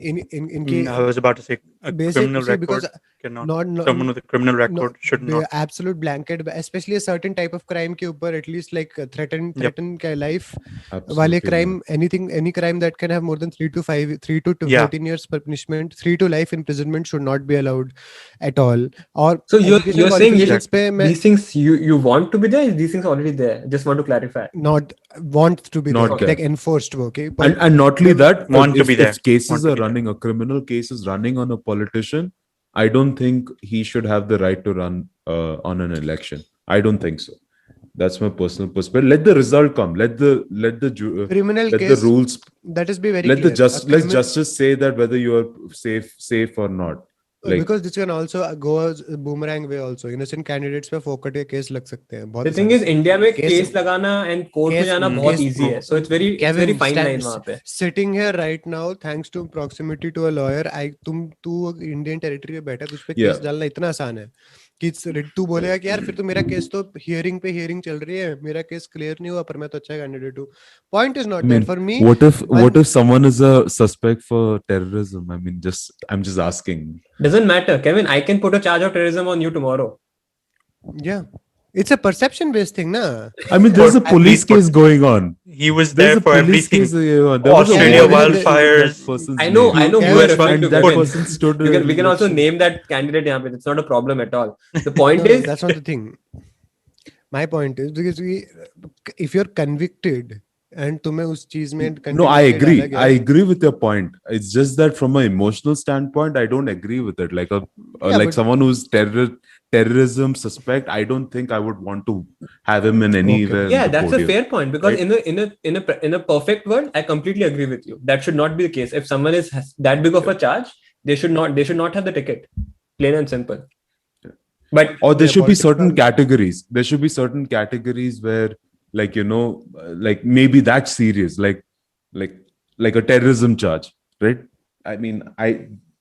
इनकी I was about to say a criminal record because cannot. Someone with a criminal record should not. absolute blanket, especially a certain type of crime के ऊपर at least like threaten क्या life वाले crime, any crime that can have more than 3 to 14 years punishment, 3 to life imprisonment should not be allowed at all. और So you're saying these things you want to be there? These things are already there. Just want to clarify. Not want to be Not there, like enforced. Okay, and not only that, Want to be there. if cases Want to are be there. running, a criminal case is running on a politician, I don't think he should have the right to run on an election. I don't think so. That's my personal perspective. Let the result come. Let the criminal let case the rules. that is be very Let clear. let justice say that whether you are safe or not. Like, because this can also go as a boomerang way also. Innocent candidates पे फोकट के case लग सकते हैं. The thing is, India में case लगाना and court में जाना बहुत easy है. So it's very fine line वहाँ पे. Sitting here right now, thanks to proximity to a lawyer, तू Indian territory में बैठा, तुझ पे केस डालना इतना आसान है कि तू बोलेगा कि यार फिर तो मेरा केस तो हियरिंग चल रही है, मेरा केस क्लियर नहीं हुआ पर मैं तो अच्छा कैंडिडेट हूँ. Point is not there for me. What if someone is a suspect for terrorism? I mean, I'm just asking. Doesn't matter, Kevin. I can put a charge of terrorism on you tomorrow. Yeah, it's a perception based thing, na. I mean, there's a police case going on. He was there for everything. Australia wildfires. I know you are referring to that Kevin. person stood. We can also name that candidate यहाँ पे. It's not a problem at all. The point No, is that's not the thing. My point is because if you're convicted and तुम्हें उस चीज में No, I agree with your point. It's just that from an emotional standpoint, I don't agree with it. Like someone who's terrorism suspect, I don't think I would want to have him in anywhere. Yeah, that's a fair point because in a perfect world, I completely agree with you. That should not be the case. If someone has that big of a charge, they should not have the ticket. Plain and simple. But there should be certain categories. There should be certain categories where, like, like maybe that's serious, like a terrorism charge, right? I mean,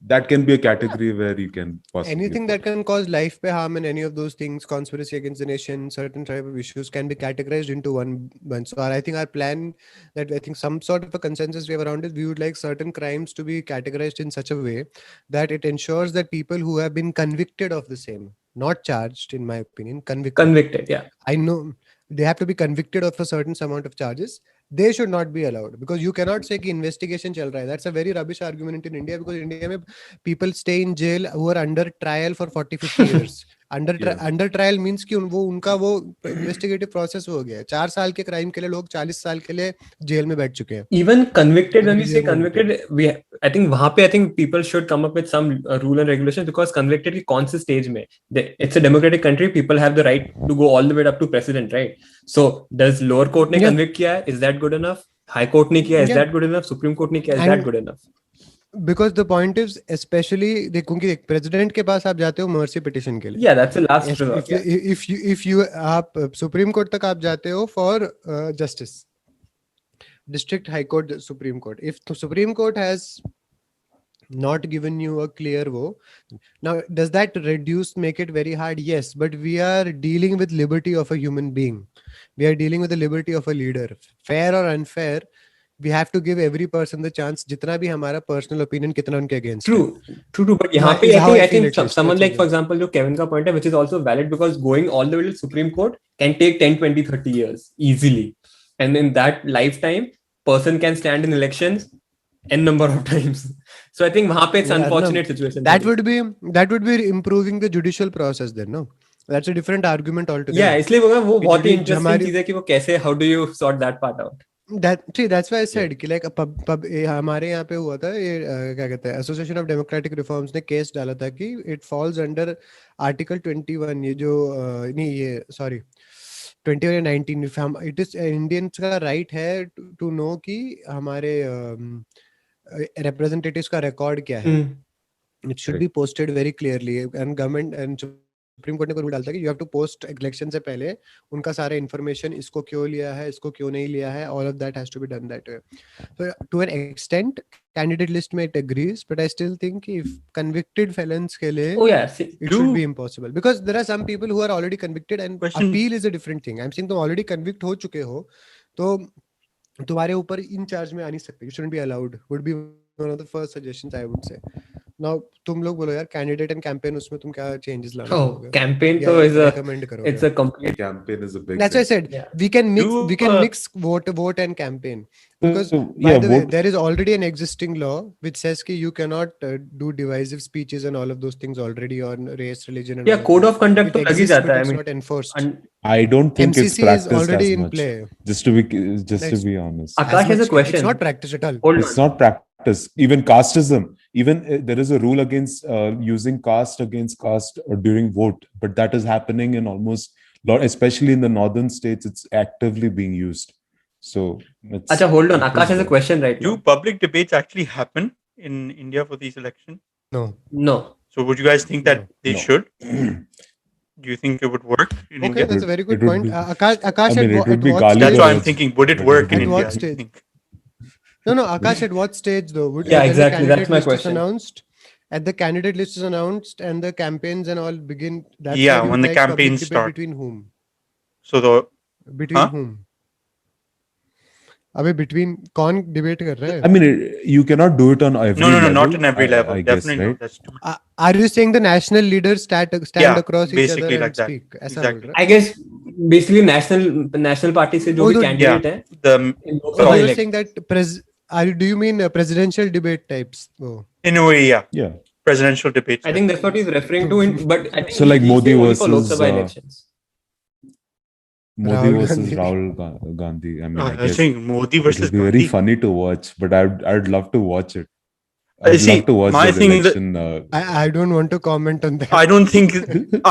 that can be a category where you can possibly anything that can cause life pe harm and any of those things, conspiracy against the nation, certain type of issues can be categorized into one. So I think our plan, that I think some sort of a consensus we have around it, we would like certain crimes to be categorized in such a way that it ensures that people who have been convicted of the same, not charged, in my opinion, convicted, yeah, I know they have to be convicted of a certain amount of charges. They should not be allowed, because you cannot say कि investigation चल रहा है. That's a very rubbish argument in India, because India में people stay in jail who are under trial for 40-50 years. Under trial means कि वो उनका वो investigative process हो गया है. 4 साल के क्राइम के लिए लोग 40 साल के लिए जेल में बैठ चुके हैं. Even convicted, when we अभी say ये वो होता है. convicted, I think वहाँ पे I think people should come up with some rule and regulations, because convicted की कौन से stage में, it's a democratic country, people have the right to go all the way up to president, right? So does lower court ने Yeah. convict किया है, is that good enough? High court ने किया, is Yeah. that good enough? Supreme court ने किया, is And- that good enough? Because the point is, especially क्योंकि president के पास आप जाते हो मर्सी पिटिशन के लिए. Yeah, that's the last If, resort. if you आप सुप्रीम कोर्ट तक आप जाते हो for justice, district high court, supreme court. If the supreme court has not given you a clear wo, now does that reduce make it very hard? Yes, but we are dealing with liberty of a human being. We are dealing with the liberty of a leader. Fair or unfair, we have to give every person the chance, जितना भी हमारा personal opinion कितना उनके against है. True. But यहाँ Is पे how I I feel think at least. someone That's like, for example, जो Kevin का point है, which is also valid, because going all the way to Supreme Court can take 10, 20, 30 years easily. And in that lifetime, person can stand in elections n number of times. So I think वहाँ पे it's Yeah, unfortunate situation. that would be improving the judicial process then, no? That's a different argument altogether. Yeah, इसलिए वो बहुत ही कि interesting हमारी- चीज है कि वो कैसे, how do you sort that part out? That's why I said कि like हमारे यहाँ पे हुआ था ये क्या कहते हैं, एसोसिएशन ऑफ डेमोक्रेटिक रिफॉर्म्स ने केस डाला था कि इट फॉल्स अंडर आर्टिकल 21, ये जो नहीं ये सॉरी 21 या 19, इट इज इंडियंस का राइट है टू नो कि हमारे रिप्रेजेंटेटिव्स का रिकॉर्ड क्या है. It should be posted very clearly, and government and supreme court ने कोई रूल डालता है कि you have to post election से पहले उनका सारा इन्फॉर्मेशन, इसको क्यों लिया है, इसको क्यों नहीं लिया है, all of that has to be done that way. So to an extent candidate list में it agrees, but I still think if convicted felons के लिए Oh yeah, see, it should be impossible, because there are some people who are already convicted and Question- appeal is a different thing. I'm saying तुम already convict हो चुके हो तो तुम्हारे ऊपर in charge में आ नहीं सकते. You shouldn't be allowed would be one of the first suggestions I would say. Now तुम लोग बोलो यार, कैंडिडेट एंड कैंपेन, उसमें तुम क्या चेंजेस लाना oh, चाहोगे campaign या तो is a, recommend करोगे? it's a complete. Campaign is a big That's why I thing. said Yeah. we can Do, mix vote and campaign, because So, by yeah, the way vote- there is already an existing law which says कि you cannot do divisive speeches and all of those things already on race, religion and Yeah, all of code that. of conduct It तो लग ही exists, जाता but है. I it's mean, not enforced. and I don't think it's MCC is practiced already as in much. play. Just to be honest, Akash has a It's question. not practiced at all. Hold it's on. not practiced. Even casteism, even there is a rule against using caste against caste during vote, but that is happening in almost lot, especially in the northern states. It's actively being used. So it's, Acha, hold on. it Akash is has a there. question right Do now. public debates actually happen in India for these elections? No. No. So would you guys think that No. they No. should? Do you think it would work in Okay, India? that's a very good It would point. be- Akash, I mean, it would at be what Gali That's stage? why I'm Words. thinking, would it But work in at India? what I stage? think. No, Akash, at what stage though? Would Yeah, when the exactly, that's candidate my list is question. announced, at the candidate list is announced and the campaigns and all begin. That's Yeah, what you when the like public campaigns debate start. between whom? So the Between Huh? whom? अबे between कौन debate कर रहा है? I mean, you cannot do it on every no, level. not in every level. I guess, Definitely right? not. That's too much. Are you saying the national leaders stand Yeah, across each basically other like and that. speak? ऐसा Exactly. बोल रहा है? I guess basically national party से जो Oh, भी so- candidate है The in So Lok Sabha you're election. saying that do you mean presidential debate types? Oh. in a way, yeah, Yeah. presidential debates. I think that's what he's referring to. But I think So, like he's Modi saying only for Lok versus, Sabha elections. Modi Rahul versus Gandhi. Rahul Gandhi. I mean, I I was guess saying Modi it versus would be very Gandhi. funny to watch, but I'd love to watch it. I'd See, love to watch my that thing is that- election. I don't want to comment on that. I don't think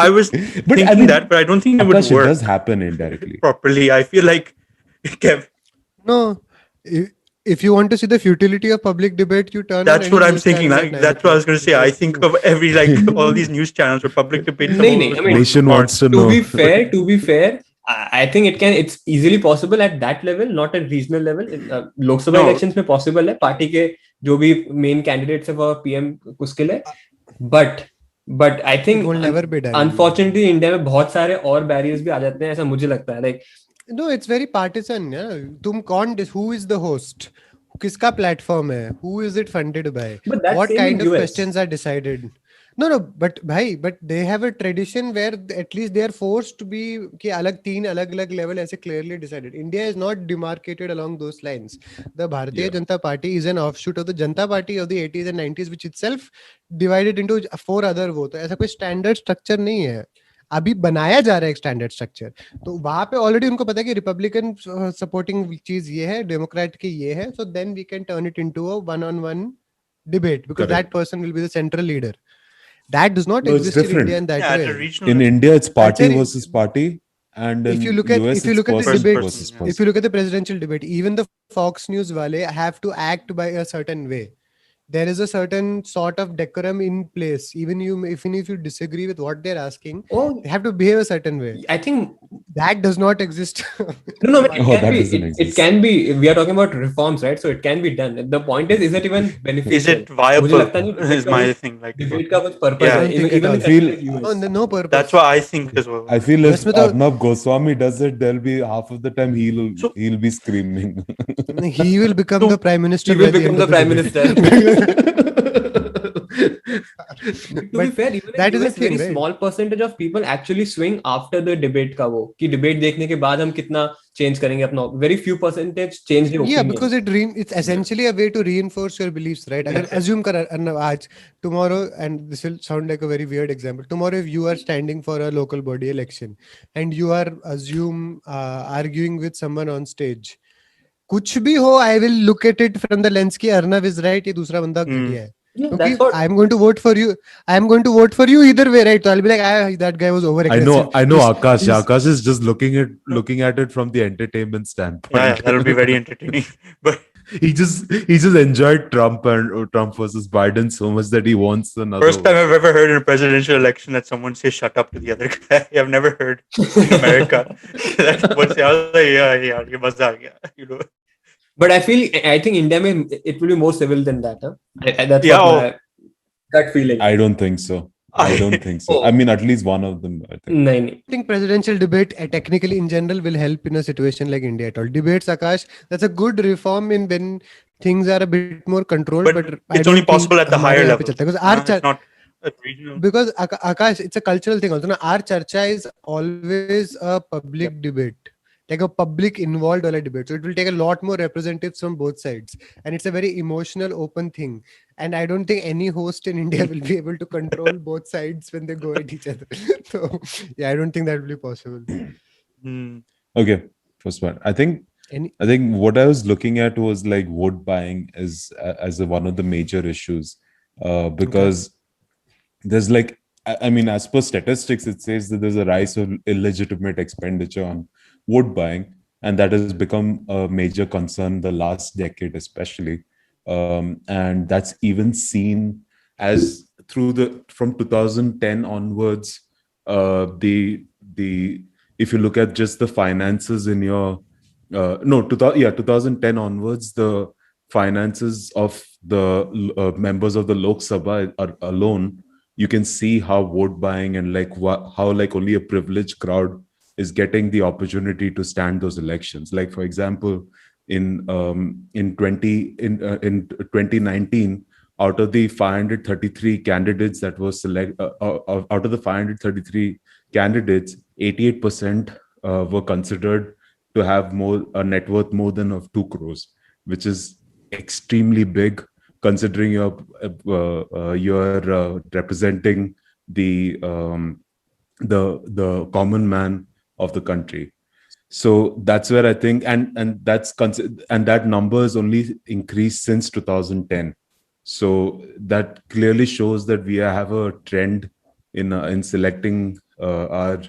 I was but thinking I mean, that, but I don't think it would Akash, it work does happen indirectly. properly. I feel like Kev, No, if you want to see the futility of public debate, you turn. that's on what any I'm news thinking. channel at Like, that's what I was 9 going to say. I o'clock. think of every all these news channels where public debates. are नहीं, all नहीं, over I mean, the Nation board. wants to To know. be fair, I think it's easily possible at that level, not at regional level. Lok Sabha No. elections में possible है, party के जो भी main candidates है वो PM उसके लिए. But I It think will never be done. unfortunately India में बहुत सारे और barriers भी आ जाते हैं, ऐसा मुझे लगता है. Like No, it's very partisan. Yeah, तुम कौन? Who is the host? किसका platform है? Who is it funded by? But that's What same kind in of US. questions are decided? No, but they have a tradition where at least they are forced to be कि अलग अलग level ऐसे clearly decided. India is not demarcated along those lines. The Bharatiya Yeah. Janata Party is an offshoot of the Janata Party of the 80s and 90s, which itself divided into 4 other votes. ऐसा कोई standard structure नहीं है. अभी बनाया जा रहा है एक स्टैंडर्ड स्ट्रक्चर, तो वहां पे ऑलरेडी उनको पता है कि रिपब्लिकन सपोर्टिंग चीज ये है, डेमोक्रेट की ये है, so then we can turn it into a one on one debate because Correct. that person will be the central leader. That does not No, it's exist in different. India in that Yeah, at way. a regional In level. India, it's party Culture- versus party, and in if you look at US, if you it's look at the person debates, versus yeah. person. if you look at the presidential debate, even the Fox News wale have to act by a certain way. There is a certain sort of decorum in place. Even if you disagree with what they're asking, Oh, they have to behave a certain way. I think That does not exist. no, but it Oh, can that be. doesn't It exist. can be. We are talking about reforms, right? So it can be done. The point is it even beneficial? Is it viable? मुझे लगता नहीं debate Is का my कुछ- thing. Like, debate का कुछ purpose Yeah. है. I don't think Even at in all. country Feel- like US. No purpose. that's what I think as well. I feel if US में तो- Arnab Goswami does it, there'll be half of the time So- he'll be screaming. He will become No, the prime minister. He will by the become end the of prime debate. minister. To be But fair, even that in is the US, thing, very right? small percentage of people actually swing after the debate का वो कि debate देखने के बाद हम कितना change करेंगे अपना. Very few percentage change their Yeah, opinion. because it's essentially a way to reinforce your beliefs, right? अगर assume कर Arnav आज tomorrow, and this will sound like a very weird example. Tomorrow, if you are standing for a local body election and you are arguing with someone on stage, कुछ भी हो, I will look at it from the lens कि Arnav is right, ये दूसरा बंदा घटिया है. Yeah, क्योंकि that's what. I'm going to vote for you. I'm going to vote for you either way, right? So I'll be like, that guy was over I aggressive. know. Akash. he's- Akash is just looking at it from the entertainment standpoint. Yeah, that'll be very entertaining. But he just enjoyed Trump and Trump versus Biden so much that he wants another. first time I've ever heard in a presidential election that someone say "shut up" to the other guy. I've never heard in America. That someone say, I was like, yeah, ये मजा आ गया, you know. But I think India में it will be more civil than that. Huh? That's Yeah, what my gut feeling. I don't think so. I don't think so. Oh. I mean, at least one of them. I think. नहीं. I think presidential debate technically in general will help in a situation like India at all. Debates, Akash, that's a good reform in when things are a bit more controlled. But But it's I only don't possible think at the हमारे higher यहाँ पे level. चलता है. Because No, it's not at regional. because Akash, it's a cultural thing also. Na? Our charcha is always a public debate, like a public involved debate. So it will take a lot more representatives from both sides, and it's a very emotional, open thing. And I don't think any host in India will be able to control both sides when they go at each other. So yeah, I don't think that will be possible. Hmm. Okay, first one. I think what I was looking at was like vote buying as one of the major issues, because there's like, I mean, as per statistics, it says that there's a rise of illegitimate expenditure on vote buying, and that has become a major concern the last decade, especially, and that's even seen as from 2010 onwards. If you look at just the finances in your 2010 onwards, the finances of the members of the Lok Sabha alone, you can see how vote buying and how only a privileged crowd is getting the opportunity to stand those elections. Like, for example, in 2019, out of the 533 candidates that were out of the 533 candidates, 88% were considered to have a net worth more than of 2 crores, which is extremely big, considering you're representing the common man of the country. So that's where I think, and that number has only increased since 2010. So that clearly shows that we have a trend in selecting our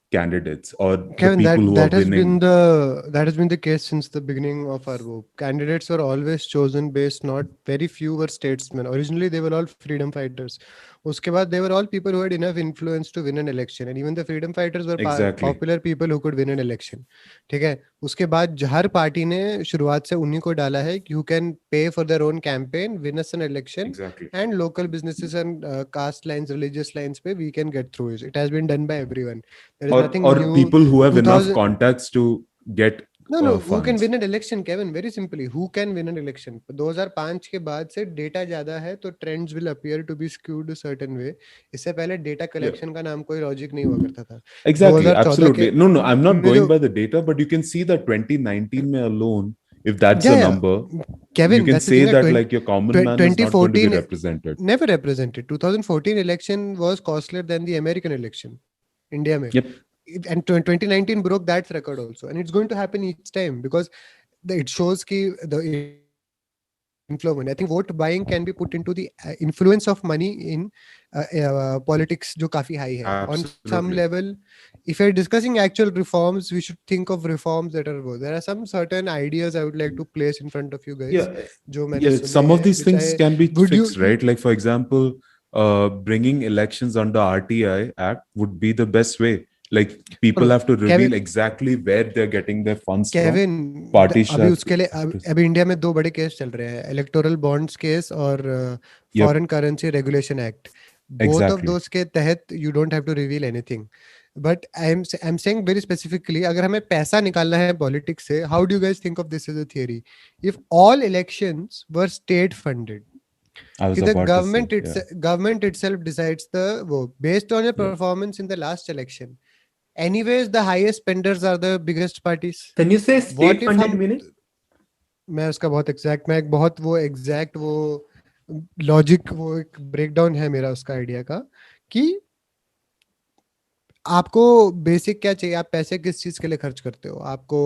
candidates or Kevin, the people who that are has winning. that has been the case since the beginning of our work. Candidates were always chosen based, not very few were statesmen. Originally, they were all freedom fighters. Uske baad, they were all people who had enough influence to win an election, and even the freedom fighters were Exactly. popular people who could win an election. ठीक है? उसके बाद हर party ने शुरुआत से उन्हीं को डाला है who can pay for their own campaign, win us an election, Exactly. and local businesses and caste lines, religious lines pe we can get through it. It has been done by everyone. There is nothing Or new. people who have enough 2000 contacts to get No, who can funds. win an election, Kevin? Very simply, who can win an election? 2005 के बाद से data ज्यादा है तो trends will appear to be skewed a certain way. इससे पहले data collection का नाम कोई लॉजिक नहीं हुआ करता था. Exactly, 2014 absolutely. के- No, I'm not में going जो- by the data, but you can see that 2019 mein alone, if that's Yeah, the yeah. number, Kevin, you can that's the say thing, that like your common man is not going to be 2014 represented. never represented. 2014 election was costlier than the American election. India में. Yep. And 2019 broke that record also, and it's going to happen each time because it shows ki the inflow of money. I think vote buying can be put into the influence of money in politics जो काफी high है. On some Absolutely. level, if you're discussing actual reforms, we should think of reforms that are good. There are some certain ideas I would like to place in front of you guys. Yeah, जो मैंने सुने some of हैं, these which things I- can be would you- fixed, right? Like for example, bringing elections under RTI Act would be the best way. Like people Bro, have to reveal Kevin- exactly where they're getting their funds from. Kevin Party अभी share- उसके लिए अभी India में 2 बड़े case चल रहे हैं, electoral bonds case और foreign currency regulation act. Both of Exactly. Those के तहत you don't have to reveal anything. But I am saying very specifically, अगर हमें पैसा निकालना है पॉलिटिक्स से, how do you guys think of this as a theory? If all elections were state funded, I was the about government to say, government itself decides the vote based on your performance in the last election. Anyways, the highest spenders are the biggest parties. Can you say What state if funded हम- meaning? मैं उसका बहुत exact, मैं एक बहुत वो exact वो logic, वो एक ब्रेकडाउन है मेरा उसका आइडिया का, कि आपको बेसिक क्या चाहिए, आप पैसे किस चीज के लिए खर्च करते हो. आपको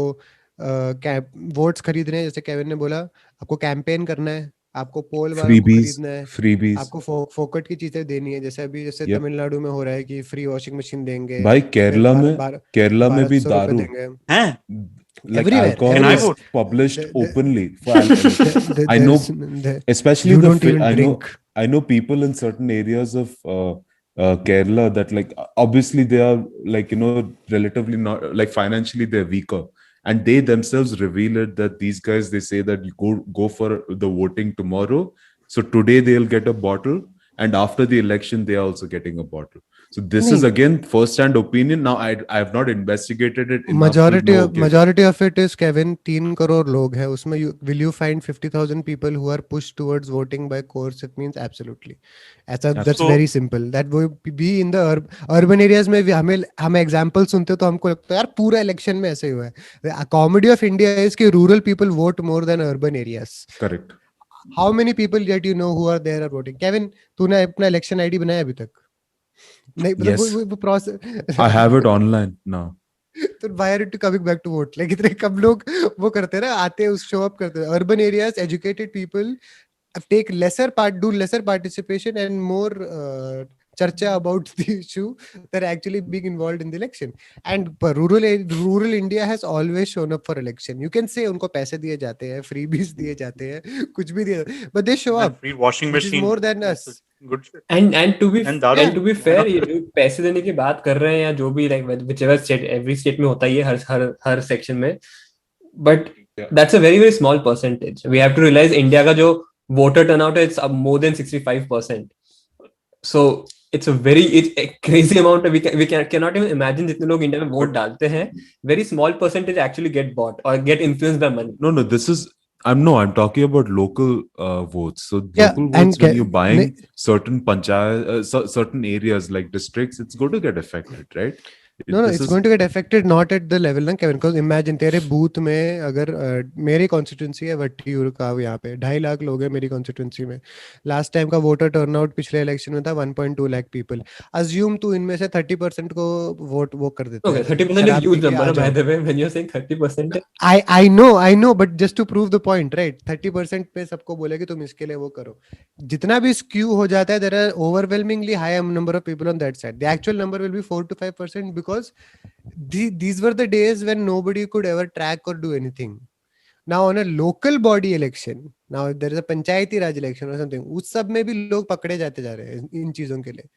वोट्स खरीदने हैं, जैसे केविन ने बोला, आपको कैंपेन करना है, आपको पोल वालों को freebies, खरीदना है, freebies. आपको फोकट की चीजें देनी है. जैसे अभी जैसे Yep. तमिलनाडु में हो रहा है कि फ्री वॉशिंग मशीन देंगे, भाई फिर केरला में केरला में भी 1200 रुपए दारू, देंगे. Huh? like Everywhere, alcohol Can I is vote? published The- openly for alcohol. I know, especially you the don't even drink. I know people in certain areas of Kerala that, like, obviously they are, like, relatively not, like, financially they're weaker, and they themselves reveal it that these guys, they say that you go for the voting tomorrow, so today they'll get a bottle, and after the election they are also getting a bottle. So this is नहीं. again first-hand opinion. Now I have not investigated it enough to majority know, of, okay. majority of it is, Kevin, 3 crore लोग हैं उसमें. Will you find 50,000 people who are pushed towards voting by coerce? It means absolutely. That's So- very simple. That will be in the urban areas में भी हमें example सुनते तो हमको लगता है यार पूरा election में ऐसे ही हुआ है. The comedy of India is कि rural people vote more than urban areas. Correct. How many people that you know who are there are voting? Kevin, तूने अपना election ID बनाया अभी तक? नहीं, मतलब Yes. वो process. I have it online now. तो why are you coming back to vote? Like इतने कम लोग वो करते हैं ना, आते हैं, उस शो अप करते हैं. Urban areas, educated people take do lesser participation and more चर्चा about the issue that are actually being involved in the election. And rural India has always shown up for election. You can say उनको पैसे दिए जाते हैं, freebies दिए जाते हैं, कुछ भी दिए, but they show That up, free washing which is machine. more than us. That's good shit. And to be And दारू. and to be fair, ये जो पैसे देने की बात कर रहे हैं या जो भी, like whichever state, every state में होता ही है, हर section में, but Yeah. that's a very very small percentage. We have to realize India का जो voter turnout है, it's more than 65%. So it's a crazy amount. We cannot even imagine जितने लोग India में वोट डालते हैं. Very small percentage actually get bought or get influenced by money. No, this is I'm talking about local votes. So Yeah, local and votes, when you're buying certain panchayat, certain areas like districts, it's going to get affected, right? No, it's going to get affected not at the level ना Kevin, because imagine तेरे booth में अगर मेरी constituency है वट्टियूर का, यहाँ पे 2.5 लाख लोग हैं मेरी कॉन्स्टिट्यूंसी में. लास्ट टाइम का वोटर टर्नआउट पिछले इलेक्शन में था 1.2 लाख पीपल. अज्यूम तू इनमें से 30% को वोट वो कर देता Okay, है. 30% is शराब huge पी के number. आ By जाओ. the way, when you're saying 30%, I know, but just to prove the point, right? 30% पे सबको बोले कि तुम इसके लिए वो करो. जितना भी skew हो जाता है, there are overwhelmingly high number of people on that side. The actual number will be 4 to 5% because these were the days when nobody could ever track or do anything. Now on a local body election, now there is a panchayati raj election or something, उस सब में भी लोग पकड़े जाते जा रहे हैं इन चीजों के लिए.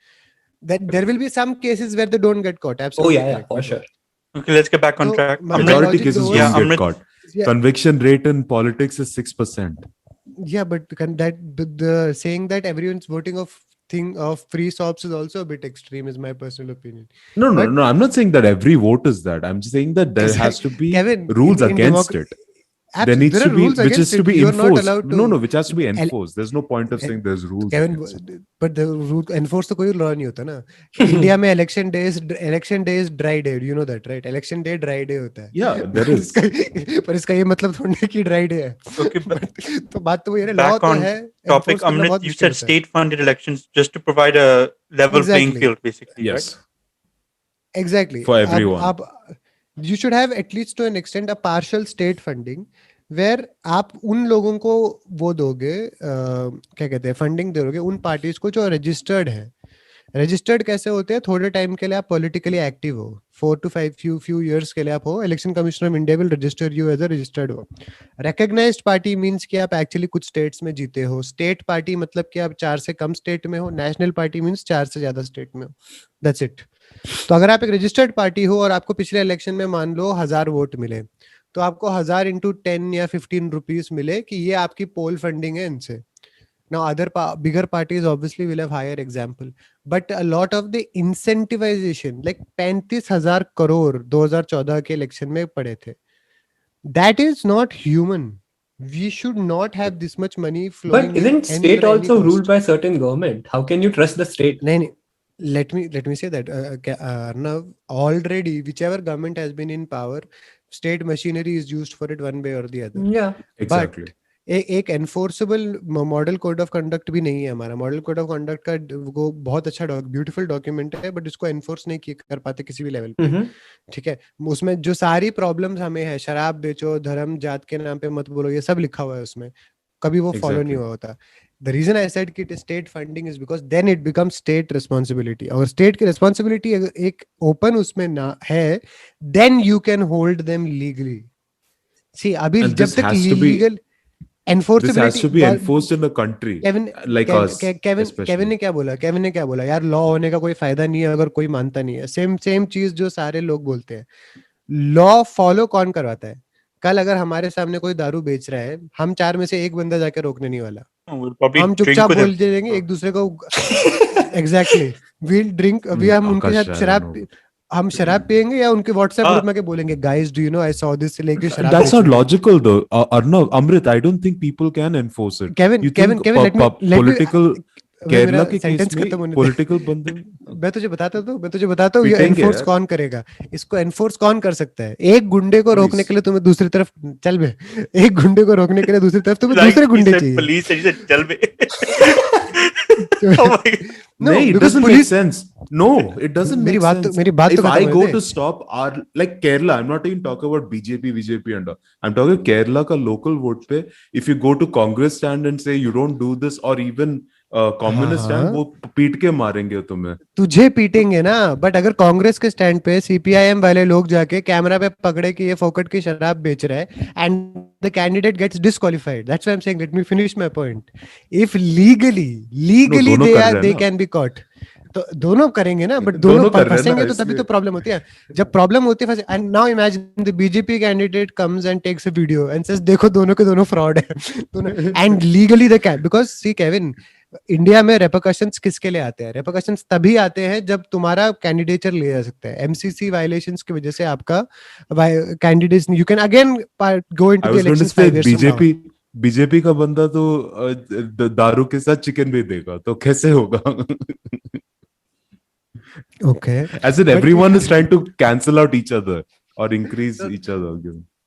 That there will be some cases where they don't get caught. oh Absolutely yeah, correct. for sure. Okay, let's get back on So, track. my Majority logic cases goes- Yeah, don't get Amrit. caught. Yeah. Conviction rate in politics is 6%. Yeah, but the saying that everyone's voting of free sops is also a bit extreme, is my personal opinion. No, But- I'm not saying that every vote is that. I'm just saying that there has to be Kevin, rules in against democ- it. There needs there to are be, rules which is against to it. be You are not enforced. allowed to. No, which has to be enforced. There's no point of saying there's rules Kevin, against it. but the rule enforce तो कोई law नहीं होता ना. India में election day is dry day. You know that, right? Election day dry day होता है. Yeah, there is. पर इसका ये मतलब थोड़ी है कि dry day है. Okay, but तो बात तो वो ये है, law back तो on है. topic, enforce करना Amrit, बहुत you मुश्किल said होता है. state-funded elections just to provide a level playing Exactly. field, basically, Yes. right? Exactly. for everyone. You should have at least to an extent a partial state funding where आप उन लोगों को वो दोगे क्या कहते हैं फंडिंग दोगे उन पार्टीज को जो रजिस्टर्ड है. रजिस्टर्ड कैसे होते हैं? थोड़े टाइम के लिए आप पॉलिटिकली एक्टिव हो, 4 to 5 few years के लिए आप हो. Election commissioner of India will register you as a registered हो. रिकॉग्नाइज्ड पार्टी मींस कि आप एक्चुअली कुछ स्टेट्स में जीते हो. स्टेट पार्टी मतलब कि आप 4 से कम स्टेट में हो. नेशनल पार्टी मींस 4 से ज्यादा स्टेट में हो. That's it. तो अगर आप एक रजिस्टर्ड पार्टी हो और आपको पिछले इलेक्शन में मान लो 1000 वोट मिले, तो आपको 1000 into 10 या 15 रुपीस मिले कि ये आपकी पोल फंडिंग है इनसे. Now other bigger parties obviously will have higher example, but a lot of the incentivization like 35,000 crore 2014 के इलेक्शन में पड़े थे. That is not human. We should not have this much money flowing. But isn't state also ruled by certain government? How can you trust the state? नहीं, let me say that Arnav, already whichever government has been in power, state machinery is used for it one way or the other. Yeah, Exactly. एक enforceable model code of conduct भी नहीं है हमारा. Model code of conduct का वो बहुत अच्छा beautiful document है, बट इसको एनफोर्स नहीं कर पाते किसी भी लेवल पे. ठीक है, उसमें जो सारी प्रॉब्लम्स हमें है, शराब बेचो, धर्म जात के नाम पे मत बोलो, ये सब लिखा हुआ है उसमें, कभी वो फॉलो नहीं हुआ होता. द रीजन आई सेड कि state funding is because then it becomes state responsibility. और स्टेट की रिस्पॉन्सिबिलिटी एक ओपन उसमें ना है, then you can hold them legally. See अभी And जब this तक has to be- legal This has to be enforced in the country, like us. Kevin especially. ने क्या बोला? केविन ने क्या बोला? यार लॉ होने का कोई फायदा नहीं है अगर कोई मानता नहीं है. सेम चीज जो सारे लोग बोलते हैं. लॉ फॉलो कौन करवाता है? कल अगर हमारे सामने कोई दारू बेच रहा है, हम 4 में से एक बंदा जाके रोकने नहीं वाला. We'll probably हम drink चुपचाप with बोल him. देंगे एक दूसरे को. Exactly, we'll drink. अभी हम उनके आकाश, साथ I शराब don't know. हम शराब पियेंगे या उनके व्हाट्सएप ग्रुप में के बोलेंगे guys do you know I saw this लेके शराब. That's not logical though. Arnav, Amrit, I don't think people can enforce it. Kevin, You Kevin, think Kevin, let me political Kerala के सेंटेंस केस में खत्म होने दे. Political बंदे मैं तुझे बताता हूँ ये पिटेंगे एनफोर्स यार. कौन करेगा? इसको एनफोर्स कौन कर सकता है? एक गुंडे को रोकने के लिए तुम्हें दूसरी तरफ चल बे. एक गुंडे को रोकने के लिए दूसरी तरफ तुम्हें दूसरे गुंडे चाहिए. Police said, he said, "Chal be." Oh my God. No, No, it because doesn't make police- sense. No, it doesn't मेरी make बात sense. मेरी बात तो If I खत्म go होने to they. stop our like Kerala, I'm not even talking about BJP and all. I'm talking Kerala का local vote पे. If you go to Congress stand and say you don't do this, or even communist stand, वो पीट के मारेंगे तुम्हें. तुझे पीटेंगे ना. But अगर कांग्रेस के स्टैंड पे सीपीआईएम वाले लोग जाके कैमरा पे पकड़े कि ये फोकट की शराब बेच रहा है and the candidate gets disqualified. That's why I am saying let me finish my point. If legally दोनों कर रहे हैं दे ना. Can be caught. तो दोनों करेंगे ना, बट दोनों दोनों कर रहे हैं फंसेंगे ना, तो तभी इसलिए. तो प्रॉब्लम होती है. जब प्रॉब्लम होती है and now imagine the BJP candidate comes and takes a video and says देखो दोनों के दोनों फ्रॉड है. And legally they can, because see Kevin, India में रेपरकशंस किसके लिए आते हैं? रेपरकशंस तभी आते हैं जब तुम्हारा कैंडिडेचर ले जा सकता है. एमसीसी वायलेशंस की वजह से आपका candidate you can again go into the elections 5 years from now. BJP का बंदा तो दारू के साथ चिकन भी देगा, तो कैसे होगा? Okay. As in everyone is trying to cancel out each other or increase each other.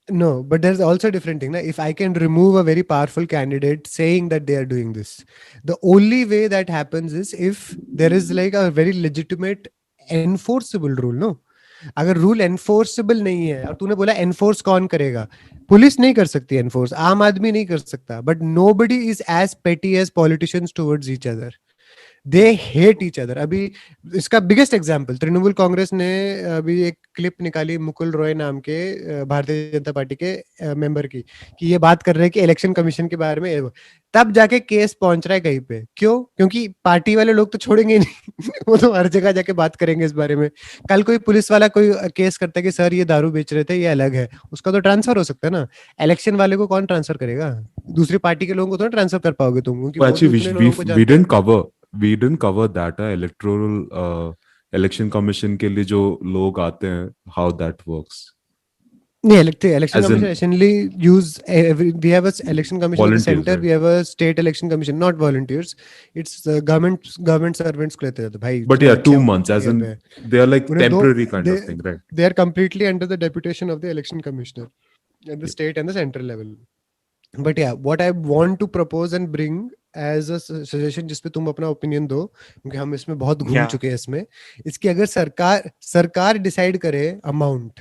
No, but there's also a different thing. Na? If I can remove a very powerful candidate saying that they are doing this, the only way that happens is if there is like a very legitimate enforceable rule. No, अगर rule enforceable नहीं है और तूने बोला enforce कौन करेगा? Police नहीं कर सकती एनफोर्स, आम आदमी नहीं कर सकता. But nobody is as petty as politicians towards each other. They hate each other. अभी इसका बिगेस्ट एग्जांपल तृणमूल कांग्रेस ने अभी एक क्लिप निकाली मुकुल रॉय नाम के भारतीय जनता पार्टी के मेंबर की कि ये बात कर रहे हैं कि इलेक्शन कमीशन के बारे में. तब जाके केस पहुंच रहा है कहीं पे. क्यों? क्योंकि पार्टी वाले लोग तो छोड़ेंगे ही नहीं. वो तो हर जगह जाके बात करेंगे इस बारे में. कल कोई पुलिस वाला कोई केस करता है कि सर ये दारू बेच रहे थे, ये अलग है, उसका तो ट्रांसफर हो सकता है ना. इलेक्शन वाले को कौन ट्रांसफर करेगा? दूसरी पार्टी के लोगों को तो ट्रांसफर कर पाओगे तुम, क्योंकि वो Actually, दूसरे लोगों को we जानते हैं. didn't cover that electoral election commission के लिए जो लोग आते हैं, how that works. नहीं, election As in- commission essentially use we have a election commission at the Volunteers, center, right? we have a state election commission, not volunteers. It's government servants को लेते हैं भाई. But yeah, 2 months, as in they are like उन्हें temporary kind they- of thing, right? they are completely under the deputation of the election commissioner at the state and the central level. But yeah, what I want to propose and bring as a suggestion जिसपे तुम अपना opinion दो, क्योंकि हम इसमें बहुत घूम Yeah. चुके हैं इसमें। इसकी अगर सरकार डिसाइड करे amount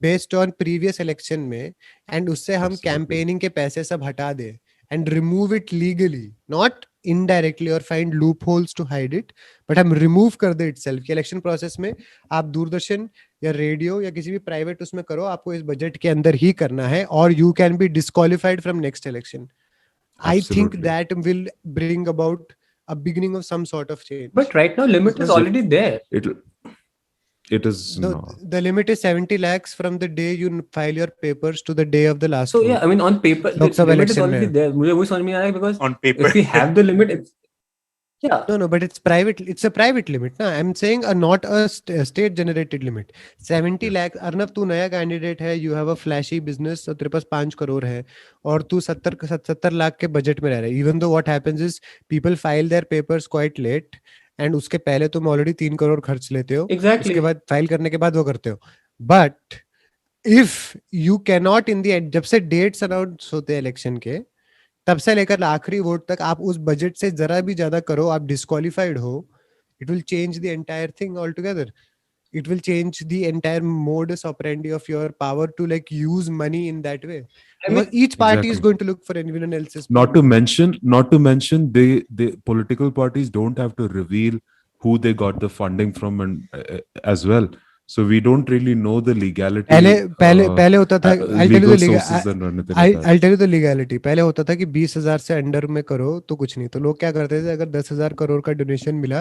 based on previous election में, एंड उससे हम Absolutely. कैंपेनिंग के पैसे सब हटा दे and remove it legally, not indirectly और find loopholes to hide it, but हम रिमूव कर दे इटसेल्फ कि इलेक्शन प्रोसेस में आप दूरदर्शन या रेडियो या किसी भी प्राइवेट उसमें करो, आपको इस बजट के अंदर ही करना है, और you can be disqualified from next election. I think Absolutely. that will bring about a beginning of some sort of change. But right now, limit is Because already there. It is the, not. the limit is 70 lakhs from the day you file your papers to the day of the last So vote. yeah, I mean, on paper, the Lok Sabha limit is election already में. there. मुझे वही समझ में आ रहा है because On paper. if we have the limit, it's yeah. No, but it's private. It's a private limit. ना, I'm saying not a state generated limit. 70 Yes. Lakh. Arnab, तू नया कैंडिडेट है, you have a flashy business, और तेरे पास 5 करोड़ है, और तू 70 लाख के बजट में रह रहा है। Even though what happens is people file their papers quite late, and उसके पहले तुम ऑलरेडी 3 करोड़ खर्च लेते हो, Exactly. उसके बाद फाइल करने के बाद वो करते हो। But if you cannot in the and, जब से डेट्स अनाउंस होते हैं इलेक्शन के, तब से लेकर आखिरी वोट तक आप उस बजट से जरा भी ज्यादा करो, आप डिस्क्वालिफाइड हो, it will change the entire thing all together. It will change the entire modus operandi of your power to like use money in that way. Because each party is Exactly. going to look for anyone else's. Not to mention, the political parties don't have to reveal who they got the funding from, and as well. So we don't really know the legality. पहले होता था, I'll tell you legal the sources and anything like that. I'll tell you the legality. पहले होता था कि 20,000 से under में करो तो कुछ नहीं, तो लोग क्या करते थे, अगर 10,000 करोड़ का डोनेशन मिला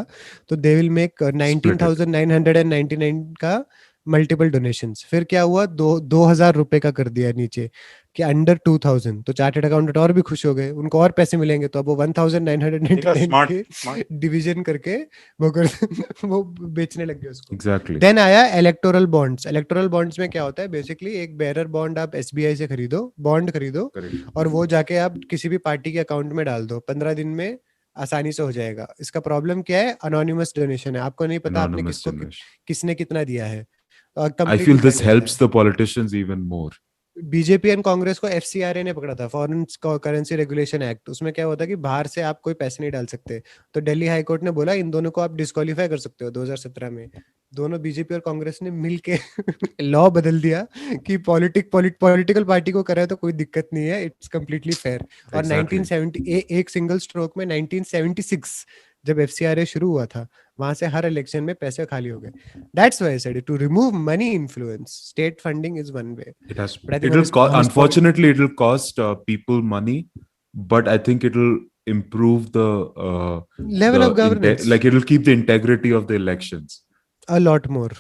तो दे विल मेक 19,999 का मल्टीपल डोनेशंस। फिर क्या हुआ, 2,000 रुपए का कर दिया नीचे कि अंडर 2,000, तो चार्टर्ड अकाउंटेंट और भी खुश हो गए, उनको और पैसे मिलेंगे, तो अब वो 1,999 Smart. के डिवीजन करके वो बेचने लग गए उसको। Exactly. देन आया इलेक्टोरल बॉन्ड्स। इलेक्टोरल बॉन्ड्स में क्या होता है, बेसिकली एक बेरर बॉन्ड आप एसबीआई से खरीदो, बॉन्ड खरीदो, Correct. और वो जाके आप किसी भी पार्टी के अकाउंट में डाल दो, 15 दिन में आसानी से हो जाएगा। इसका प्रॉब्लम क्या है, अनोनिमस डोनेशन है, आपको नहीं पता आपने Anonymous donation. किसने कितना दिया है। I feel this helps the politicians even more. BJP and Congress को एफसीआरए ने पकड़ा था, फॉरेन करेंसी रेगुलेशन एक्ट। उसमें क्या होता है कि बाहर से आप कोई पैसे नहीं डाल सकते, तो दिल्ली हाई कोर्ट ने बोला इन दोनों को आप डिस्क्वालीफाई कर सकते हो। 2017 में दोनों बीजेपी और कांग्रेस ने मिलके लॉ बदल दिया कि पॉलिटिकल पार्टी को करे तो कोई दिक्कत नहीं है, इट्स कंप्लीटली फेयर। और Exactly. 1970 एक सिंगल स्ट्रोक में 1976 जब एफसीआरए शुरू हुआ था, वहां से हर इलेक्शन में पैसे खाली हो गए। That's why I said it, to remove money influence, state funding is one way. It has. But I think It'll honest- honest unfortunately it'll cost people money, but I think it'll improve the level the of governance like it'll keep the integrity of the elections. a lot more.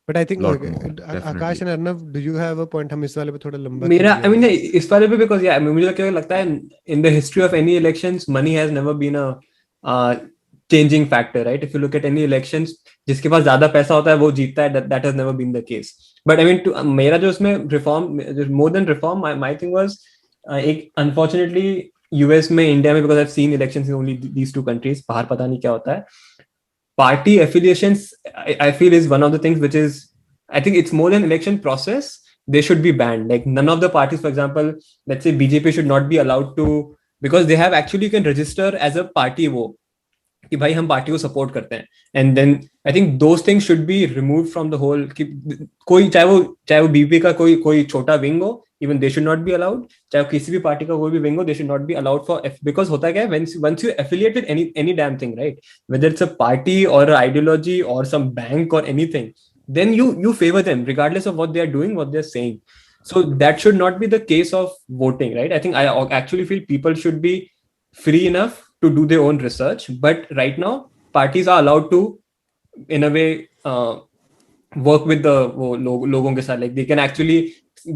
But I think Lot okay, more, Akash and Arnav, do you have a point? हम इस वाले पे थोड़ा लंबा मेरा कर I mean दिया। इस वाले पे because yeah, I mean, मुझे क्या लगता है in the history of any elections, money has never been a changing factor, right? If you look at any elections, जिसके पास ज्यादा पैसा होता है वो जीतता है, that has never been the case. But I mean, मेरा जो उसमें reform, more than reform, my thing was एक unfortunately US में, इंडिया में, because I've seen elections in only these two countries, बाहर पता नहीं क्या होता है। Party affiliations, I feel, is one of the things which is, I think it's more than election process. They should be banned. Like none of the parties, for example, let's say BJP should not be allowed to, because they have actually, you can register as a party वो कि भाई हम party को support करते हैं, and then I think those things should be removed from the whole. कि कोई चाहे वो बीपी का कोई छोटा विंग हो, even they should not be allowed. चाहे किसी भी पार्टी का कोई भी विंग हो, they should not be allowed for, because होता क्या है, once you affiliate with any damn thing, right, whether it's a party और आइडियोलॉजी और सम बैंक और anything, then you favor them regardless of what they are doing, what they are saying. So that should not be the case of voting, right? I think I actually feel people should be free enough to do their own research, but right now parties are allowed to in a way work with the लोगों के साथ, like they can actually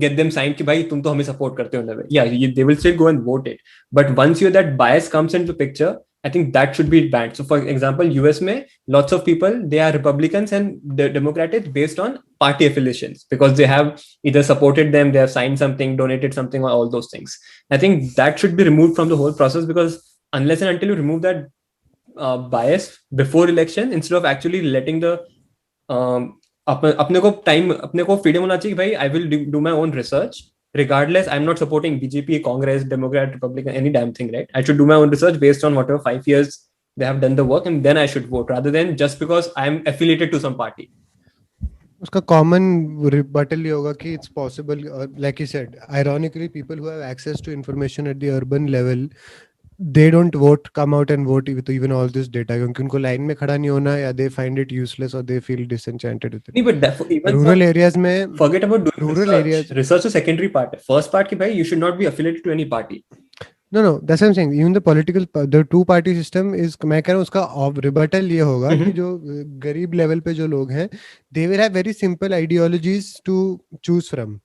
get them signed कि भाई तुम तो हमें support करते हो, in a way. Yeah, they will still go and vote it, but once that bias comes into picture, I think that should be banned. So for example, US में lots of people, they are Republicans and they're Democrats based on party affiliations, because they have either supported them, they have signed something, donated something, or all those things. I think that should be removed from the whole process, because unless and until you remove that bias before election, instead of actually letting the अपने को freedom होना चाहिए कि भाई I will do my own research, regardless, I'm not supporting BJP, Congress, Democrat, Republican, any damn thing, right? I should do my own research based on whatever 5 years they have done the work, and then I should vote, rather than just because I'm affiliated to some party. उसका common rebuttal ये होगा कि it's possible, like you said, ironically people who have access to information at the urban level, they don't vote, come out and vote with even all this data, क्योंकि उनको line में खड़ा नहीं होना, या they find it useless or they feel disenchanted with it. नहीं, but even rural areas में, forget about doing rural research. areas, Research is secondary part. First part कि भाई you should not be affiliated to any party. no that's what I'm saying. Even the political, the two party system is, मैं कह रहा हूँ उसका rebuttal ये होगा कि जो गरीब लेवल पे जो लोग हैं, they will have very simple ideologies to choose from.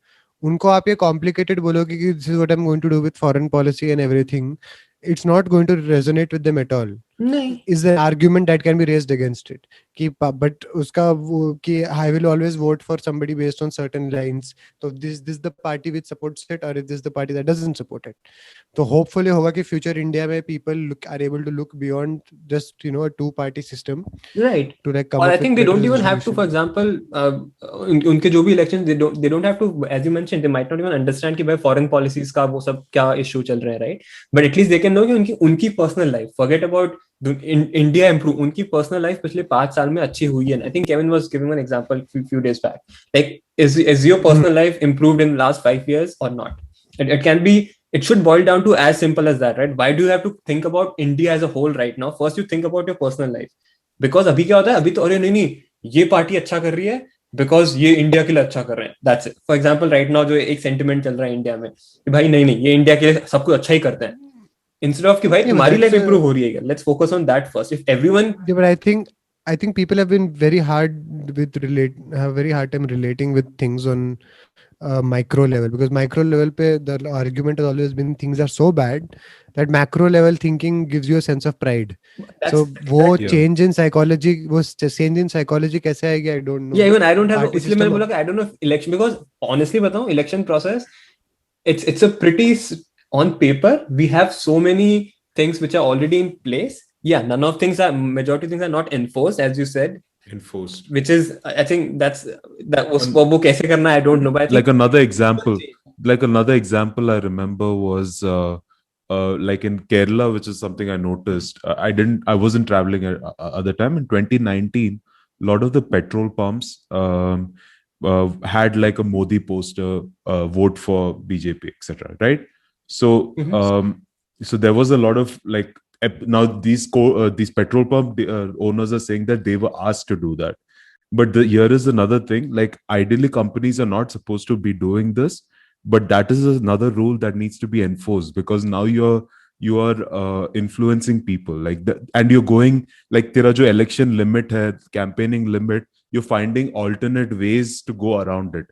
उनको आप ये complicated बोलोगे कि this is what I'm going to do with foreign policy and everything, it's not going to resonate with them at all. नहीं, is the argument that can be raised against it कि but उसका वो कि I will always vote for somebody based on certain lines, so this the party which supports it, or is this the party that doesn't support it. तो hopefully होगा कि future India में people are able to look beyond just a two party system, right, to like come or up I think with they don't better even have to, for example, उनके जो भी elections, they don't have to, as you mentioned, they might not even understand कि भाई foreign policies का वो सब क्या issue चल रहे हैं, right, but at least they can know कि उनकी personal life, forget about India improve, उनकी personal life पिछले 5 साल में अच्छी हुई है. I think Kevin was giving an example few days back. Like, is your personal life improved in the last 5 years or not? It can be, it should boil down to as simple as that, right? Why do you have to think about India as a whole right now? First you think about your personal life, because अभी क्या होता है, अभी तो अरे नहीं ये party अच्छा कर रही है because ये इंडिया के लिए अच्छा कर रहे हैं, that's it. For example, right now जो एक sentiment चल रहा है इंडिया में कि भाई नहीं ये इंडिया के लिए सब कुछ अच्छा ही करते हैं, instead of कि भाई तुम्हारी लाइफ इंप्रूव हो रही है, let's focus on that first. If everyone, yeah, but I think people have been very hard have very hard time relating with things on micro level, because micro level pe the argument has always been things are so bad that macro level thinking gives you a sense of pride. So वो change in psychology, वो change in psychology कैसे आएगी, I don't know. Yeah, even I don't have, इसलिए मैंने बोला कि I don't know if election, because honestly बताऊं, election process, it's a pretty, on paper we have so many things which are already in place. Yeah, majority of things are not enforced, as you said. Enforced, which is, I think that वो कैसे करना, I don't know, but I think like another example I remember was like in Kerala, which is something I noticed. I wasn't traveling at the time. In 2019, a lot of the petrol pumps had like a Modi poster, vote for BJP, etc. Right? So so there was a lot of like, now these petrol pump owners are saying that they were asked to do that. But here is another thing, like ideally companies are not supposed to be doing this, but that is another rule that needs to be enforced, because now you are influencing people like and you're going like tera jo election limit hai, campaigning limit, you're finding alternate ways to go around it.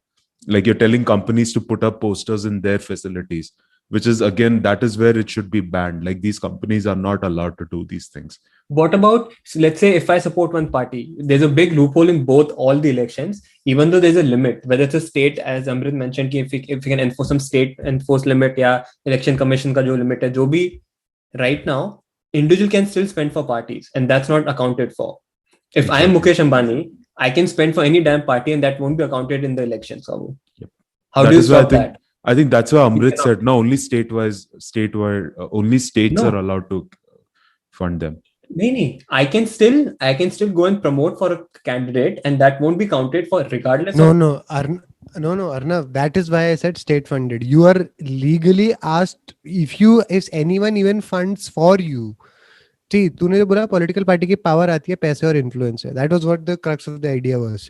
Like you're telling companies to put up posters in their facilities, which is, again, that is where it should be banned. Like these companies are not allowed to do these things. What about, let's say if I support one party, there's a big loophole in all the elections, even though there's a limit, whether it's a state, as Amrit mentioned, if we can enforce some state enforced limit, या election commission का जो limit है, जो भी, right now, individual can still spend for parties, and that's not accounted for. If I am Mukesh Ambani, I can spend for any damn party, and that won't be accounted in the elections. So how do you stop that? I think that's why Amrit said, no, only statewide, only states are allowed to fund them. No. I can still go and promote for a candidate, and that won't be counted for regardless. No, Arnav, that is why I said state funded. You are legally asked if anyone even funds for you. See, तूने जो बोला political party की power आती है पैसे और influence है, that was what the crux of the idea was.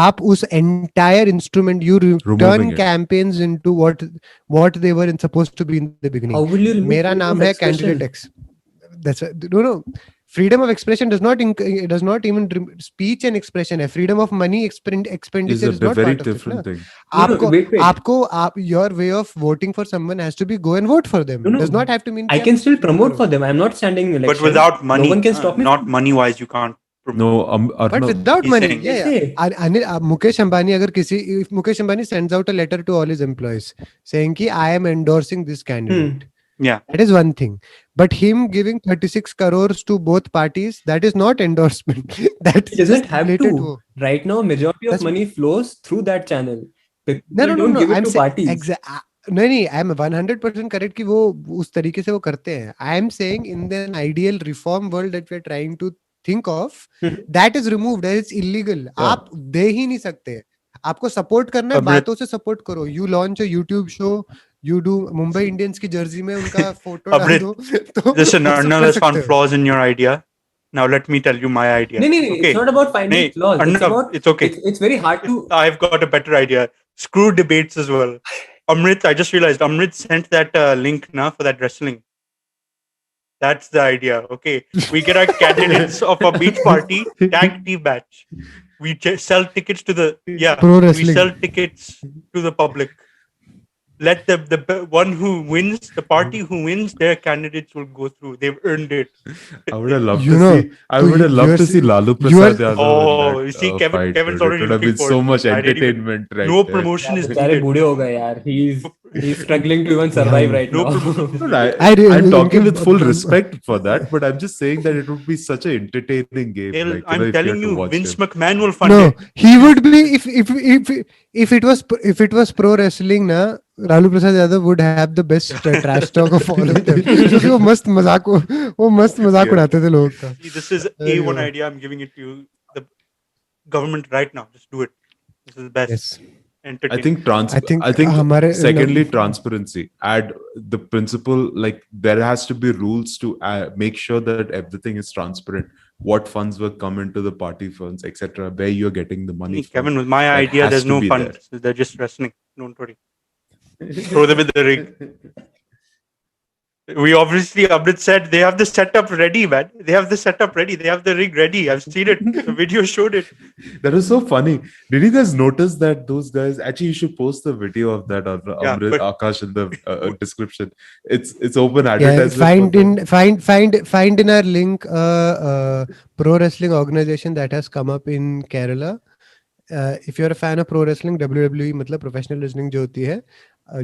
आप उस entire instrument, you turn campaigns into what they were supposed to be in the beginning. मेरा नाम है candidate X. That's no. Freedom of expression does not even speech and expression है. Freedom of money expenditure is not very part different of it. thing. आपको your way of voting for someone has to be go and vote for them. No. Does not have to mean I can still promote for them. I'm not standing in election. But without money, no one can stop me. Not money wise, you can't promote. No, but without money, saying, Mukesh Ambani, if Mukesh Ambani sends out a letter to all his employees saying कि I am endorsing this candidate. Yeah, that is one thing. But him giving 36 crores to both parties, that is not endorsement. That he doesn't have to. Right now, majority of money flows through that channel. People don't give it to parties. नहीं, I am 100% correct कि वो उस तरीके से वो करते हैं. I am saying in the ideal reform world that we are trying to think of, that is removed, it's illegal. आप दे ही नहीं सकते. आपको सपोर्ट करना है, Amrit, बातों से सपोर्ट करो. You launch a YouTube show, you do Mumbai Indians की जर्सी में उनका फोटो डाल Amrit, दो, तो listen, वो सब Arnav कर has found सकते हो. flaws in your idea. Now let me tell you my idea. No, Okay. it's not about finding Nay, flaws. It's Arnav, about it's okay. it's very hard to. I've got a better idea. Screw debates as well. Amrit, I just realized Amrit sent that link now for that wrestling. That's the idea. Okay. We get our candidates of a beach party tag team match. We sell tickets to the Pro we wrestling. sell tickets to the public. Let the one who wins, the party who wins, their candidates will go through. They've earned it. I would have loved You to know, see. I so would have loved to see Lalu you are- Prasad Yadav Oh, in you that see, fight. Kevin's Dude. already It would have looking been so forward much to it. I didn't even- entertainment right No there. promotion is बेचारे needed. बूढ़े हो गए यार. He's struggling to even survive right No now. promotion. No, I'm talking with full respect for that, but I'm just saying that it would be such an entertaining game. Like, I'm if you telling had to you, watch Vince him. McMahon will fund No, it. he would be if it was pro wrestling na, Lalu Prasad Yadav would have the best trash talk of all of them. क्योंकि वो मस्त मजाक Yeah. उड़ाते थे लोगों का. See, this is A1 idea. I'm giving it to you. The government right now. Just do it. This is best. Yes. Entertaining. I think हमारे secondly transparency. Add the principle, like there has to be rules to make sure that everything is transparent. What funds will come into the party funds, etc. Where you're getting the money from. Kevin, with my That idea, has there's to no be funds. They're just wrestling. Don't worry. Throw them in the ring. We obviously, Amrit said they have the setup ready, man. They have the setup ready. They have the rig ready. I've seen it. The video showed it. That was so funny. Did you guys notice that those guys? Actually, you should post the video of that on Yeah, Amrit but- Akash in the description. It's open Yeah, advertisement. find in our link pro wrestling organization that has come up in Kerala. If you're a fan of pro wrestling, WWE मतलब professional wrestling जो होती है,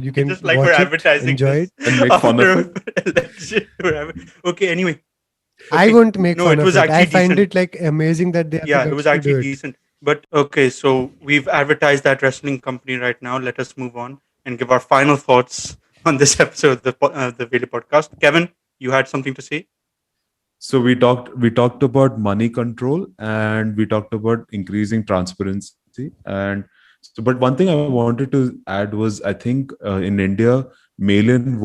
you can Just like watch we're it, advertising enjoy this it. And make fun of after election. Okay, anyway. I Okay. won't make No, fun it of was it. I actually find decent. it like amazing that they have Yeah, the it was guts to actually do it. decent. But okay, so we've advertised that wrestling company right now. Let us move on and give our final thoughts on this episode of the Vele podcast. Kevin, you had something to say? So we talked about money control, and we talked about increasing transparency. And so, but one thing I wanted to add was, I think in India, mail-in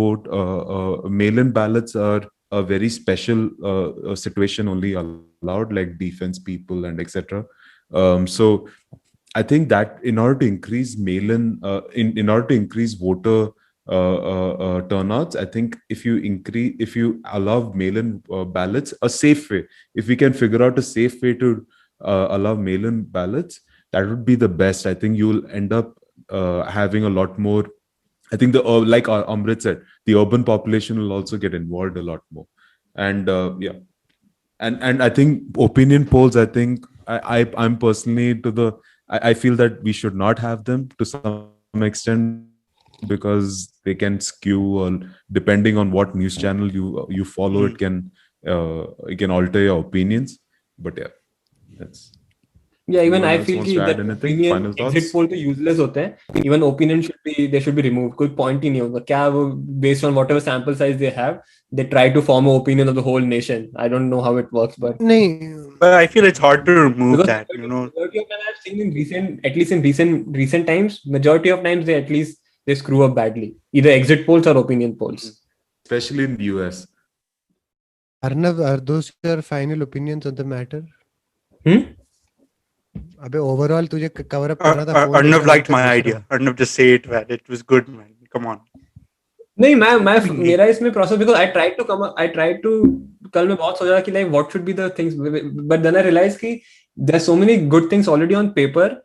ballots are a very special situation only allowed, like defense people and etc. So I think that in order to increase in order to increase voter turnouts, I think if you allow mail-in ballots, a safe way, if we can figure out a safe way to allow mail-in ballots, that would be the best. I think you'll end up having a lot more. I think like Amrit said, the urban population will also get involved a lot more, and yeah, and I think opinion polls. I think I'm personally I feel that we should not have them to some extent, because they can skew, or depending on what news channel you follow, it can alter your opinions. But yeah, that's. Yeah, even Anyone I else feel wants कि to add that anything? opinion Final thoughts? exit poll तो useless होते हैं. Even opinion should be removed. कोई point ही नहीं होगा. क्या वो based on whatever sample size they have, they try to form an opinion of the whole nation. I don't know how it works, but नहीं, But I feel it's hard to remove because that. majority of time I've seen in recent times, majority of times they screw up badly. Either exit polls or opinion polls. Especially in the US. Arnav, are those your final opinions on the matter? अबे overall तुझे cover up करना था. phone Arnav देखना liked था my दूसरा. idea. Arnav, just say it, man. It was good, man. Come on. नहीं मेरा इसमें process, because I tried to कल मैं बहुत सोचा कि like what should be the things, but then I realized कि there's so many good things already on paper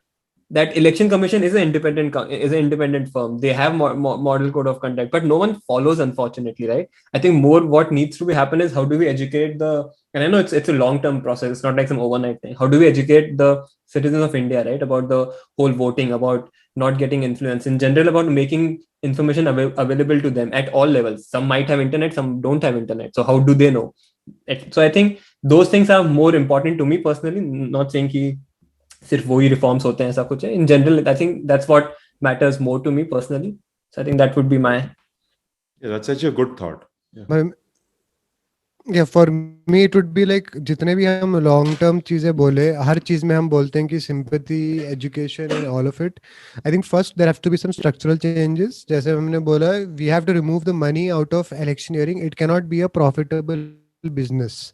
that election commission is an independent firm. They have model code of conduct, but no one follows, unfortunately, right? I think more what needs to be happen is how do we educate and I know it's a long-term process, it's not like some overnight thing. How do we educate the citizens of India, right, about the whole voting, about not getting influence in general, about making information available to them at all levels. Some might have internet, some don't have internet, so how do they know? So I think those things are more important to me personally. Not saying कि सिर्फ वही reforms होते हैं, ऐसा कुछ है. In general I think that's what matters more to me personally. So I think that would be my. Yeah, that's such a good thought. Yeah, for me it would be like जितने भी हम long term चीजें बोले, हर चीज में हम बोलते हैं कि sympathy, education and all of it. I think first there have to be some structural changes. जैसे हमने बोला, we have to remove the money out of electioneering. It cannot be a profitable business.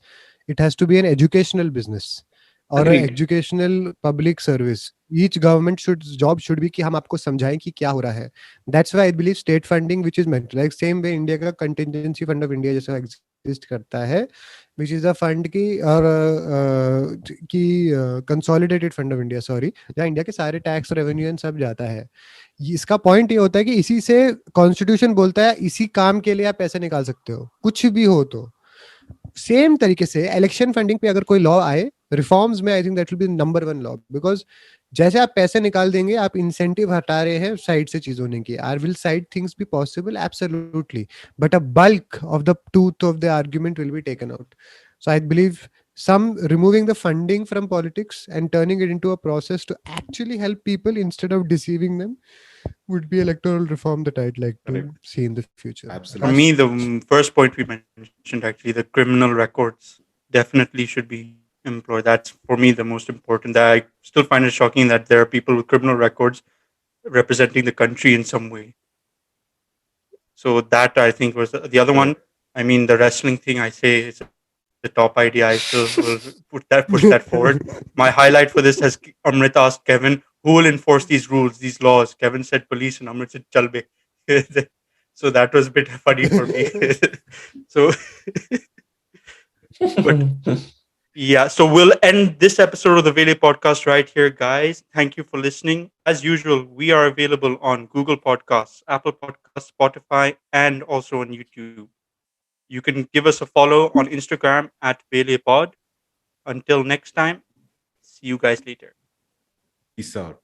It has to be an educational business or an Agreed. educational public service. Each government job should be कि हम आपको समझाएं कि क्या हो रहा है. That's why I believe state funding, which is meant like same way India का contingency fund of India जैसा exist करता है, which is a fund की consolidated fund of India, sorry, जहाँ इंडिया के सारे टैक्स रेवेन्यू एंड सब जाता है. इसका पॉइंट ये होता है कि इसी से कॉन्स्टिट्यूशन बोलता है इसी काम के लिए आप पैसे निकाल सकते हो, कुछ भी हो. तो सेम तरीके से इलेक्शन फंडिंग पे अगर कोई लॉ आए रिफॉर्म्स में, I think that will be number 1 law, because जैसे आप पैसे निकाल देंगे, आप इंसेंटिव हटा रहे हैं साइड से चीज होने की. Are will side things be possible? Absolutely, but a bulk of the truth of the argument will be taken out. So I believe some removing the funding from politics and turning it into a process to actually help people instead of deceiving them would be electoral reform that I'd like to Correct. see in the future. Absolutely. For me, the first point we mentioned, actually, the criminal records definitely should be employed. That's for me the most important. I still find it shocking that there are people with criminal records representing the country in some way. So that I think was the other one. I mean, the wrestling thing, I say is the top idea. I still will push that forward. My highlight for this has Amrit asked Kevin, who will enforce these rules, these laws? Kevin said police, and Amrit said Chalbe. So that was a bit funny for me. So, but yeah, so we'll end this episode of the Vele podcast right here, guys. Thank you for listening. As usual, we are available on Google Podcasts, Apple Podcasts, Spotify, and also on YouTube. You can give us a follow on Instagram at VelePod. Until next time, see you guys later. Peace out.